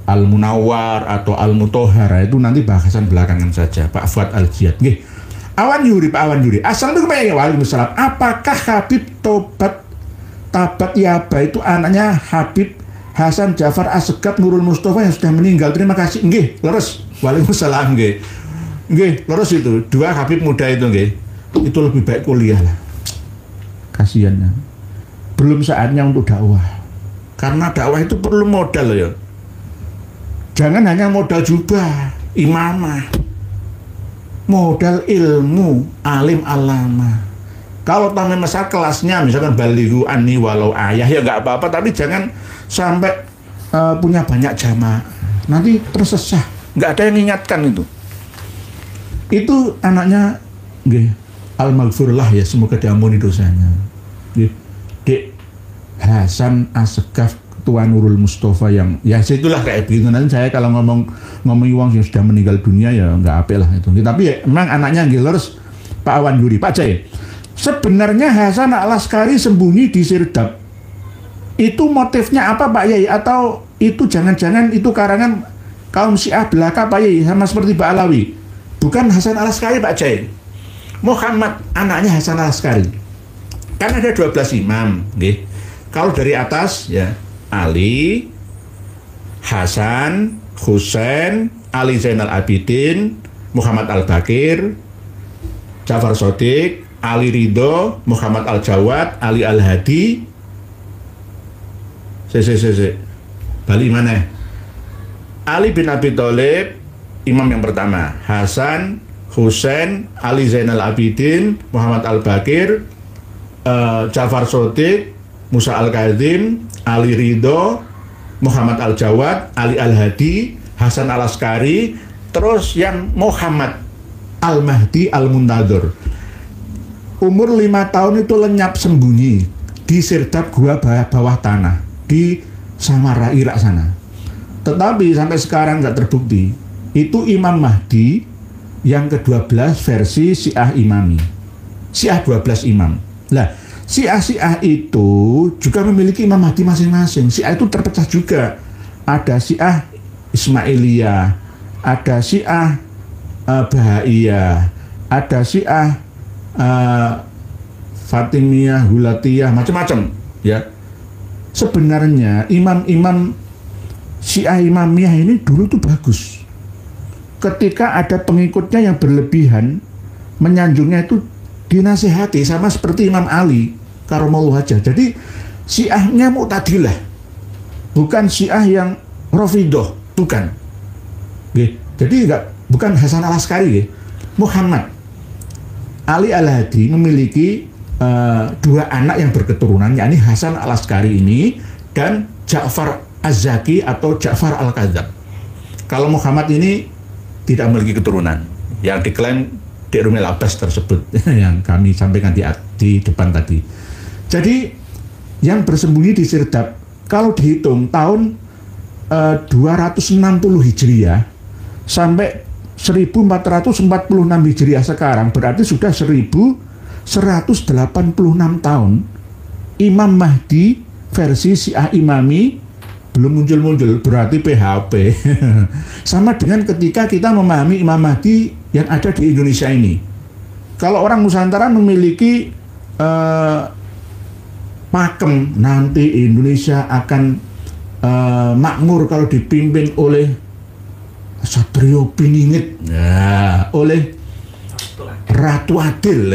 Al-Munawwar atau Al-Mutohara, itu nanti bahasan belakangan saja. Pak Fuad Al-Jiyad. Pak Awan Yuri. Assalamualaikum Waalaikumsalam. Apakah Habib Tabat Yaba itu anaknya Habib Hasan Jafar Assegaf Nurul Mustafa yang sudah meninggal? Terima kasih. Nggih, leres. Waalaikumsalam. Nggih, leres itu. 2 Habib muda itu nggih. Itu lebih baik kuliah lah. Kasihannya. Belum saatnya untuk dakwah. Karena dakwah itu perlu modal ya. Jangan hanya modal jubah, imamah. Modal ilmu, alim alama. Kalau tamu masalah kelasnya, misalkan balighu anni walau ayah, ya nggak apa-apa, tapi jangan sampai punya banyak jamaah. Nanti tersesah, nggak ada yang ingatkan itu. Itu anaknya, al-maghfurlah ya, semoga diampuni dosanya. Dek Hasan Assegaf Ketua Nurul Mustafa yang ya situlah kayak begitu. Nanti saya kalau ngomong uang yang sudah meninggal dunia ya nggak apa lah itu. Tapi ya, memang anaknya harus Pak Awan Yuri. Pak Jai, sebenarnya Hasan Al-Askari sembunyi di Sirdap. Itu motifnya apa Pak Yai? Atau itu jangan-jangan itu karangan kaum Syiah belaka Pak Yai, sama seperti Pak Alawi? Bukan Hasan Al-Askari Pak Jai. Muhammad anaknya Hasan Al-Askari. Kan ada 12 imam, nggih. Kalau dari atas ya Ali, Hasan, Husain, Ali Zainal Abidin, Muhammad Al-Bakir, Ja'far Shadiq, Ali Ridho, Muhammad Al-Jawad, Ali Al-Hadi. Balik mana? Ali bin Abi Thalib, imam yang pertama. Hasan, Husain, Ali Zainal Abidin, Muhammad Al-Bakir, Ja'far Shadiq, Musa Al-Kadzim, Ali Ridho, Muhammad Al-Jawad, Ali Al-Hadi, Hasan Al-Askari, terus yang Muhammad Al-Mahdi Al-Muntadhir. Umur 5 tahun itu lenyap sembunyi di Sirdap gua bawah tanah di Samarra, Irak sana. Tetapi sampai sekarang nggak terbukti. Itu Imam Mahdi yang ke-12 versi Syiah Imami. Syiah 12 imam. Lah, Syiah itu juga memiliki Imam Mahdi masing-masing. Syiah itu terpecah juga. Ada Syiah Ismailiyah, ada Syiah Bahaiyah, ada Syiah Fatimiyah, Hulatiyah, macam-macam ya. Sebenarnya imam-imam Syiah Imamiyah ini dulu tuh bagus. Ketika ada pengikutnya yang berlebihan, menyanjungnya itu dinasihati, sama seperti Imam Ali Karamallahu wajhah. Jadi Syiahnya Mu'tadilah, bukan Syiah yang Rafidah, bukan. Jadi bukan Hasan Al-Askari. Muhammad Ali Al-Hadi memiliki 2 anak yang berketurunan, yakni Hasan Al-Askari ini dan Ja'far Az-Zaki atau Ja'far Al-Kadzab. Kalau Muhammad ini tidak memiliki keturunan, yang diklaim di Rumil Abbas tersebut yang kami sampaikan di depan tadi. Jadi yang bersembunyi di Sirdap, kalau dihitung tahun 260 Hijriah sampai 1446 Hijriah sekarang, berarti sudah 1186 tahun Imam Mahdi versi Syiah Imami belum muncul-muncul, berarti PHP. Sama dengan ketika kita memahami Imam Mahdi yang ada di Indonesia ini. Kalau orang Nusantara memiliki pakem, nanti Indonesia akan makmur kalau dipimpin oleh Satrio Piningit, oleh Ratu Adil,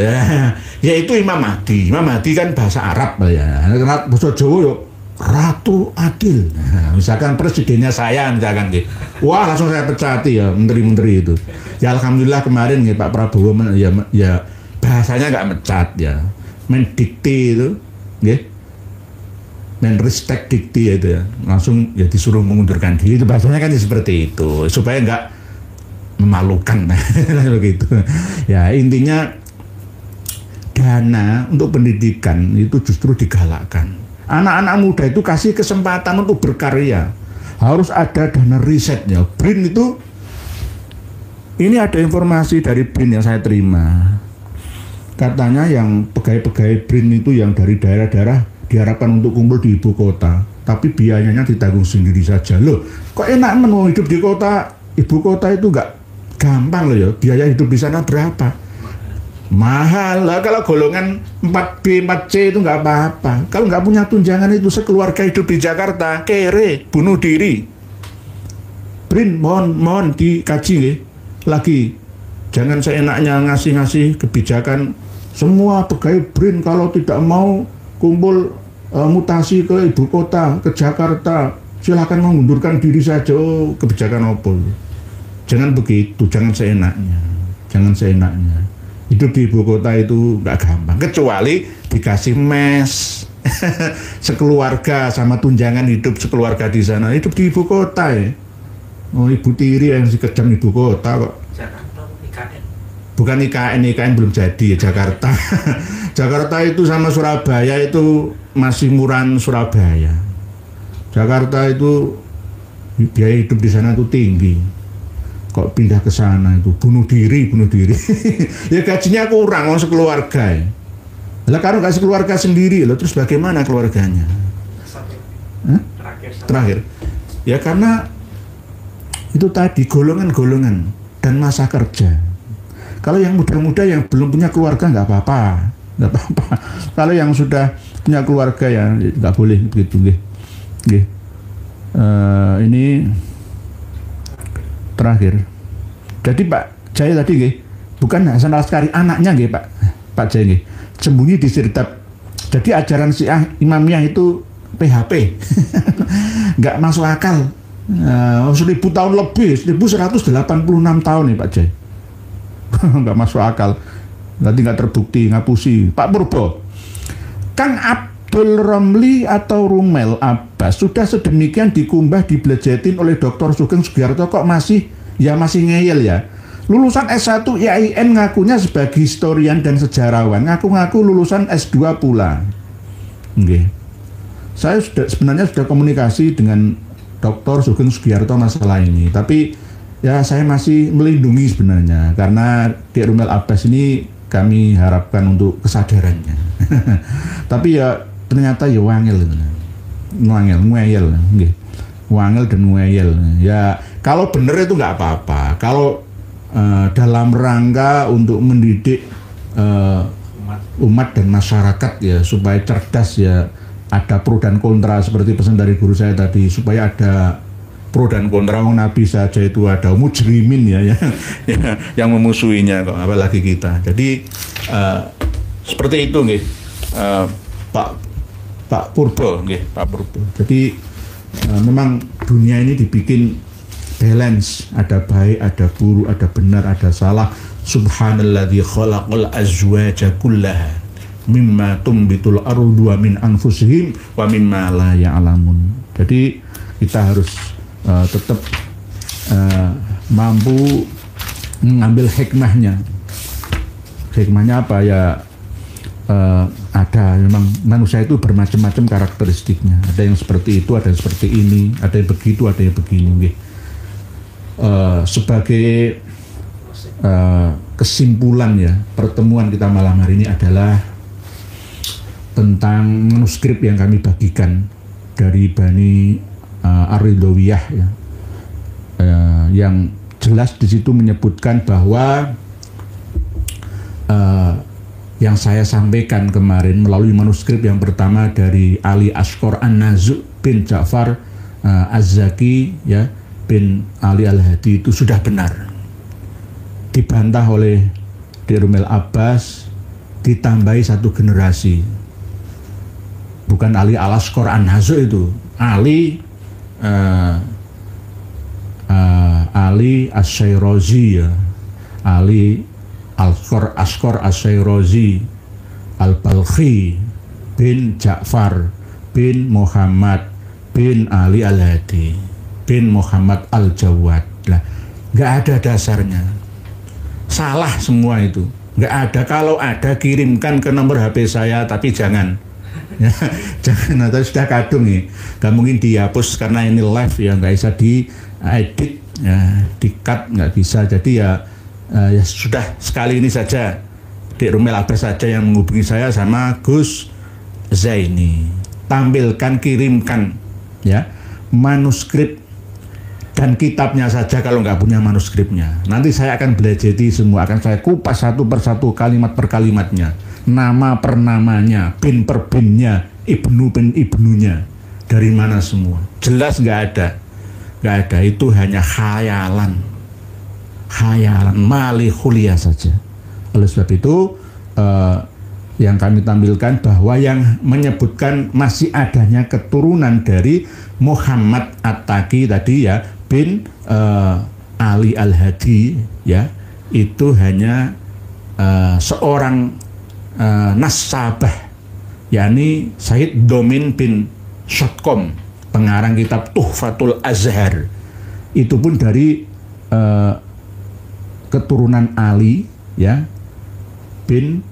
yaitu Imam Mahdi. Imam Mahdi kan bahasa Arab ya, bahasa Jawa ya Ratu Adil. Misalkan presidennya saya, misalkan gitu, wah langsung saya pecati ya menteri-menteri itu. Ya alhamdulillah kemarin ya Pak Prabowo ya bahasanya nggak mecat ya, mendikti itu, ya, menristek dikti itu ya, langsung ya disuruh mengundurkan diri. Itu bahasanya kan seperti itu supaya nggak memalukan begitu. Ya intinya dana untuk pendidikan itu justru digalakkan. Anak-anak muda itu kasih kesempatan untuk berkarya. Harus ada dana risetnya. BRIN itu, ini ada informasi dari BRIN yang saya terima. Katanya yang pegawai-pegawai BRIN itu yang dari daerah-daerah diharapkan untuk kumpul di ibu kota, tapi biayanya ditanggung sendiri saja. Loh, kok enak mau hidup di kota, ibu kota itu nggak gampang loh ya. Biaya hidup di sana berapa? Mahal lah. Kalau golongan 4B, 4C itu nggak apa-apa. Kalau nggak punya tunjangan itu sekeluarga hidup di Jakarta, kere, bunuh diri. BRIN, mohon dikaji nih. Lagi, jangan seenaknya ngasih kebijakan. Semua pegawai BRIN kalau tidak mau kumpul mutasi ke ibu kota, ke Jakarta, silahkan mengundurkan diri saja. Oh, kebijakan apa? Jangan begitu, jangan seenaknya. Hidup di ibu kota itu nggak gampang, kecuali dikasih mes sekeluarga sama tunjangan hidup sekeluarga di sana. Hidup di ibu kota ya. Oh, Ibu Tiri yang si kejam ibu kota kok. Jakarta IKN. Bukan IKN belum jadi ya, Jakarta. Jakarta itu sama Surabaya itu masih murahan Surabaya. Jakarta itu biaya hidup di sana itu tinggi. Kok pindah ke sana itu bunuh diri. Ya gajinya kurang orang sekeluarga ya. Lah kalau nggak sekeluarga sendiri loh, terus bagaimana keluarganya? Terakhir. Ya karena itu tadi golongan-golongan dan masa kerja. Kalau yang muda-muda yang belum punya keluarga nggak apa-apa. Kalau yang sudah punya keluarga ya nggak boleh begitu. Ini terakhir. Jadi Pak Jaya tadi nggih, bukan Hasan Al-Askari anaknya nggih Pak Jaya nggih. Sembunyi di Sirdap. Jadi ajaran Syiah Imamiyah itu PHP. Enggak masuk akal. 1000 tahun lebih, 1186 tahun nih Pak Jaya. Enggak masuk akal. Nanti enggak terbukti, ngapusi. Pak Purbo. Kang Abdul Romli atau Rumel Abbas sudah sedemikian dikumbah dibelejetin oleh Dr. Sugeng Sugiarto kok masih ngeyel ya. Lulusan S1 IAIN ngakunya sebagai historian dan sejarawan, ngaku-ngaku lulusan S2 pula. Oke. Saya sebenarnya sudah komunikasi dengan Dr. Sugeng Sugiarto masalah ini, tapi ya saya masih melindungi sebenarnya karena di Rumel Abbas ini kami harapkan untuk kesadarannya. Tapi ya ternyata ya wangel nggih. Wangel dan ngeyel. Ya kalau bener itu nggak apa-apa. Kalau dalam rangka untuk mendidik umat dan masyarakat ya supaya cerdas ya, ada pro dan kontra seperti pesan dari guru saya tadi, supaya ada pro dan kontra. Nabi saja itu ada mujrimin ya yang memusuhinya kok, apalagi kita. Jadi seperti itu nggih, Pak Purbo nggih, Pak Purbo. Jadi memang dunia ini dibikin balance, ada baik, ada buruk, ada benar, ada salah. Subhanalladzi khalaqal azwaja kullaha mimma tumbitul ardu wa min anfusihim wa mimma la ya'lamun. Jadi kita harus tetap mampu mengambil hikmahnya. Hikmahnya apa ya? Ada memang manusia itu bermacam-macam karakteristiknya. Ada yang seperti itu, ada yang seperti ini, ada yang begitu, ada yang begini. Sebagai kesimpulan ya, pertemuan kita malam hari ini adalah tentang manuskrip yang kami bagikan dari Bani Ar-Ridawiyah ya, yang jelas di situ menyebutkan bahwa yang saya sampaikan kemarin melalui manuskrip yang pertama dari Ali Ashkar An-Nazu' bin Ja'far Az-Zaki ya, bin Ali Al-Hadi itu sudah benar. Dibantah oleh Rumel Abbas, ditambahi satu generasi. Bukan Ali Al-Ashkar An-Nazu' itu, Ali As-Syairozi ya, Ali Ashkar As-Syairozi Al-Balkhi bin Ja'far bin Muhammad bin Ali Al-Hadi bin Muhammad Al-Jawad. Lah, nggak ada dasarnya, salah semua itu. Nggak ada. Kalau ada kirimkan ke nomor HP saya, tapi jangan. Ya, jangan, atau sudah kadung nih. Nggak mungkin dihapus karena ini live ya, nggak bisa diedit, ya, di-cut nggak bisa. Jadi ya sudah sekali ini saja. Dik Rumel Abbas saja yang menghubungi saya sama Gus Zaini. Tampilkan, kirimkan ya manuskrip dan kitabnya saja kalau nggak punya manuskripnya. Nanti saya akan belajari semua, akan saya kupas satu persatu, kalimat per kalimatnya, nama per namanya, bin per binnya, ibnu bin ibnunya, dari mana semua. Jelas nggak ada, itu hanya khayalan mali khuliah saja. Oleh sebab itu yang kami tampilkan bahwa yang menyebutkan masih adanya keturunan dari Muhammad At-Taqi tadi ya, bin Ali Al-Hadi ya, itu hanya seorang nasabah, yakni Said Domin bin Shotkom, pengarang kitab Tuhfatul Azhar. Itu pun dari keturunan Ali ya bin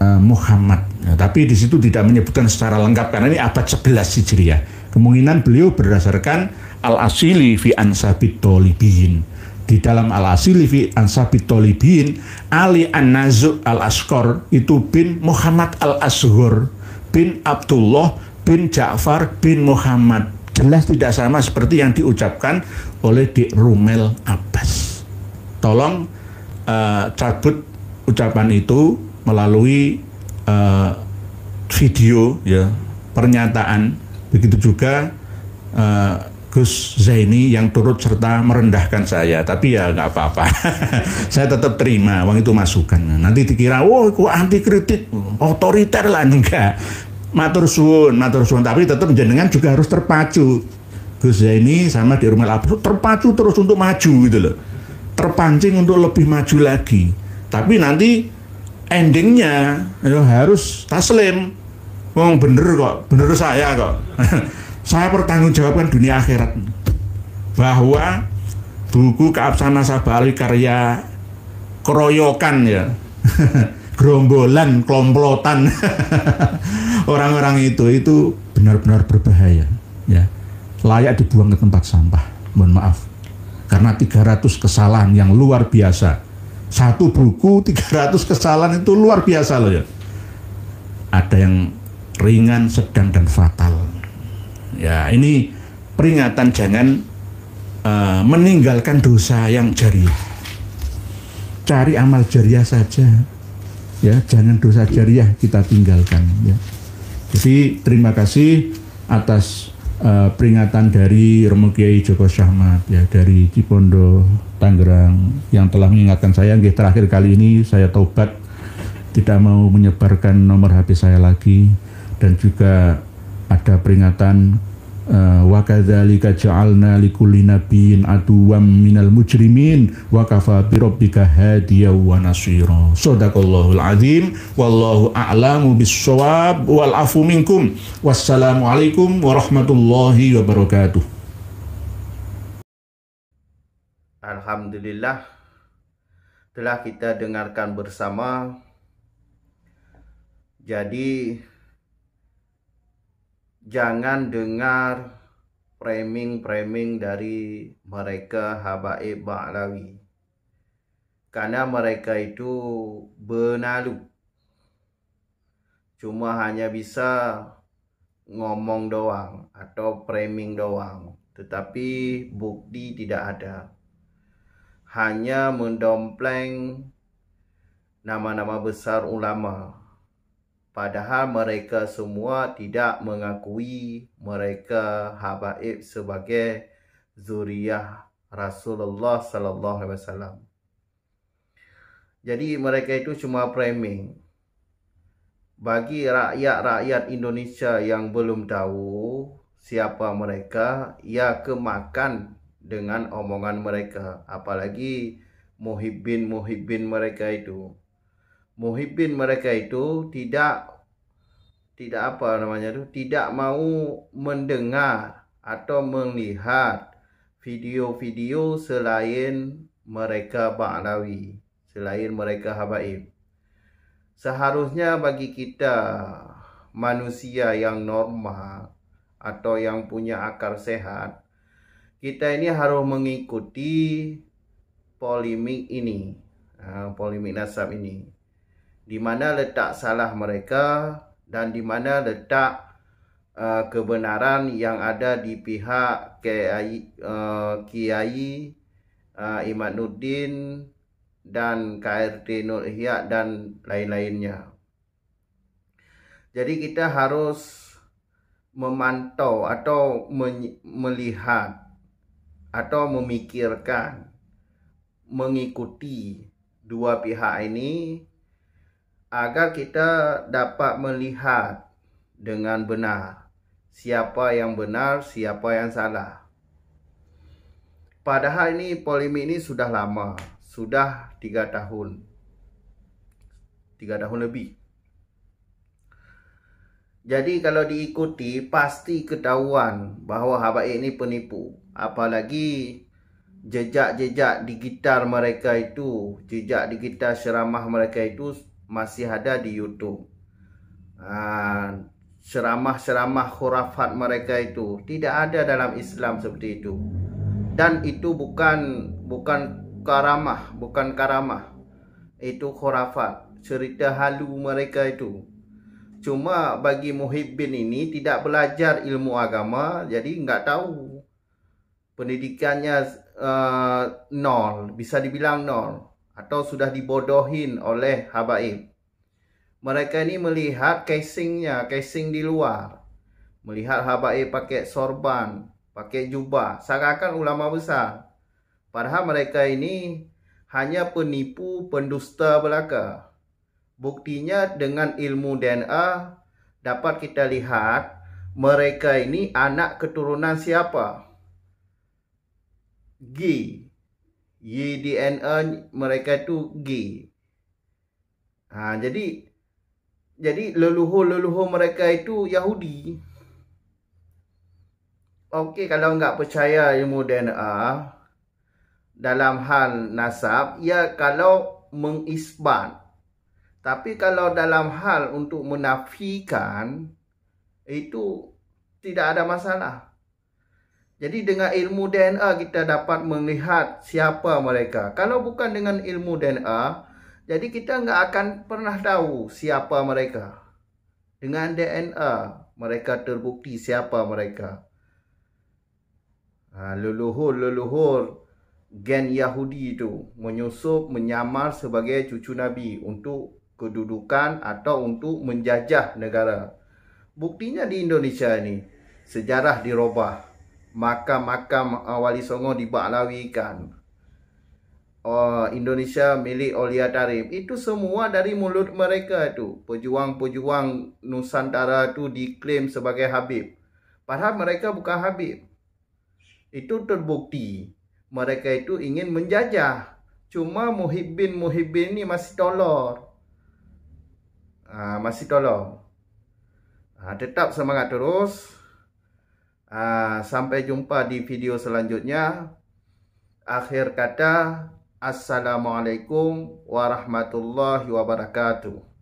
Muhammad. Nah, tapi di situ tidak menyebutkan secara lengkap karena ini abad 11 Hijriah. Kemungkinan beliau berdasarkan Al-Asili fi Ansabit Tolibiyin. Di dalam Al-Asili fi Ansabit Tolibiyin, Ali An-Nazu' Al-Asqar itu bin Muhammad Al-Ashur bin Abdullah bin Ja'far bin Muhammad. Jelas tidak sama seperti yang diucapkan oleh Dik Rumel Abbas. Tolong cabut ucapan itu melalui video ya, pernyataan. Begitu juga Gus Zaini yang turut serta merendahkan saya, tapi ya nggak apa-apa. Saya tetap terima, uang itu masukan. Nanti dikira, oh kok anti kritik, otoriter lah, enggak. Matur suwun, tapi tetap jenengan juga harus terpacu. Gus Zaini sama Dik Rumel Abbas terpacu terus untuk maju gitu loh, terpancing untuk lebih maju lagi. Tapi nanti endingnya ya harus taslim. Wong bener kok, bener saya kok. Saya pertanggungjawabkan dunia akhirat bahwa buku Keabsahan Nasabah Ali karya keroyokan ya, gerombolan, komplotan orang-orang itu benar-benar berbahaya ya, layak dibuang ke tempat sampah. Mohon maaf, karena 300 kesalahan yang luar biasa. Satu buku 300 kesalahan itu luar biasa loh ya. Ada yang ringan, sedang, dan fatal. Ya, ini peringatan, jangan meninggalkan dosa yang jariah. Cari amal jariah saja. Ya, jangan dosa jariah kita tinggalkan ya. Jadi terima kasih atas peringatan dari Romo Kiai Joko Syahmat ya, dari Cipondo, Tangerang, yang telah mengingatkan saya. Terakhir kali ini saya taubat, tidak mau menyebarkan nomor HP saya lagi. Dan juga ada peringatan wa kadzalika ja'alna likulli nabiyyin aduwwam minal mujrimin wa kafa bi rabbika hadiyan wa nasira. Shadaqallahul azim, wallahu a'lamu bis-shawab, wal afu minkum. Wassalamualaikum warahmatullahi wabarakatuh. Alhamdulillah, telah kita dengarkan bersama. Jadi jangan dengar framing dari mereka Habaib Ba'lawi, karena mereka itu benalu, cuma hanya bisa ngomong doang atau framing doang, tetapi bukti tidak ada. Hanya mendompleng nama-nama besar ulama, padahal mereka semua tidak mengakui mereka habaib sebagai zuriyah Rasulullah Sallallahu Alaihi Wasallam. Jadi mereka itu cuma framing. Bagi rakyat Indonesia yang belum tahu siapa mereka, ya kemakan dengan omongan mereka. Apalagi muhibbin mereka itu. Muhibbin mereka itu tidak mau mendengar atau melihat video-video selain mereka Ba'lawi, selain mereka habaib. Seharusnya bagi kita manusia yang normal atau yang punya akal sehat, kita ini harus mengikuti polemik ini, polemik nasab ini, di mana letak salah mereka dan di mana letak kebenaran yang ada di pihak Kiai Imaduddin dan KRT Nur Ihya dan lain-lainnya. Jadi kita harus memantau atau melihat atau memikirkan, mengikuti dua pihak ini agar kita dapat melihat dengan benar siapa yang benar, siapa yang salah. Padahal ini polemik ini sudah lama, sudah 3 tahun. 3 tahun lebih. Jadi kalau diikuti pasti ketahuan bahawa habaib ini penipu. Apalagi jejak-jejak digital mereka itu, jejak digital ceramah mereka itu masih ada di YouTube. Ceramah-ceramah khurafat mereka itu tidak ada dalam Islam seperti itu. Dan itu bukan karamah, bukan karamah. Itu khurafat, cerita halu mereka itu. Cuma bagi muhibbin ini tidak belajar ilmu agama, jadi enggak tahu. Pendidikannya nol, bisa dibilang nol, atau sudah dibodohin oleh habaib. Mereka ini melihat casingnya, casing di luar. Melihat habaib pakai sorban, pakai jubah, seakan ulama besar. Padahal mereka ini hanya penipu, pendusta belaka. Buktinya dengan ilmu DNA dapat kita lihat mereka ini anak keturunan siapa? G. Y DNA mereka itu G. Jadi leluhur mereka itu Yahudi. Okey, kalau enggak percaya ilmu DNA dalam hal nasab, ya kalau mengisbat. Tapi kalau dalam hal untuk menafikan, itu tidak ada masalah. Jadi dengan ilmu DNA kita dapat melihat siapa mereka. Kalau bukan dengan ilmu DNA, jadi kita nggak akan pernah tahu siapa mereka. Dengan DNA, mereka terbukti siapa mereka. Leluhur gen Yahudi itu menyusup, menyamar sebagai cucu Nabi untuk kedudukan atau untuk menjajah negara. Buktinya di Indonesia ini, sejarah dirubah. Makam-makam Wali Songo dibaklawikan. Indonesia milik Aulia Tarif. Itu semua dari mulut mereka itu. Pejuang-pejuang Nusantara itu diklaim sebagai Habib. Padahal mereka bukan Habib. Itu terbukti. Mereka itu ingin menjajah. Cuma muhibbin ini masih tolor. Masih tolong. Tetap semangat terus. Sampai jumpa di video selanjutnya. Akhir kata, Assalamualaikum warahmatullahi wabarakatuh.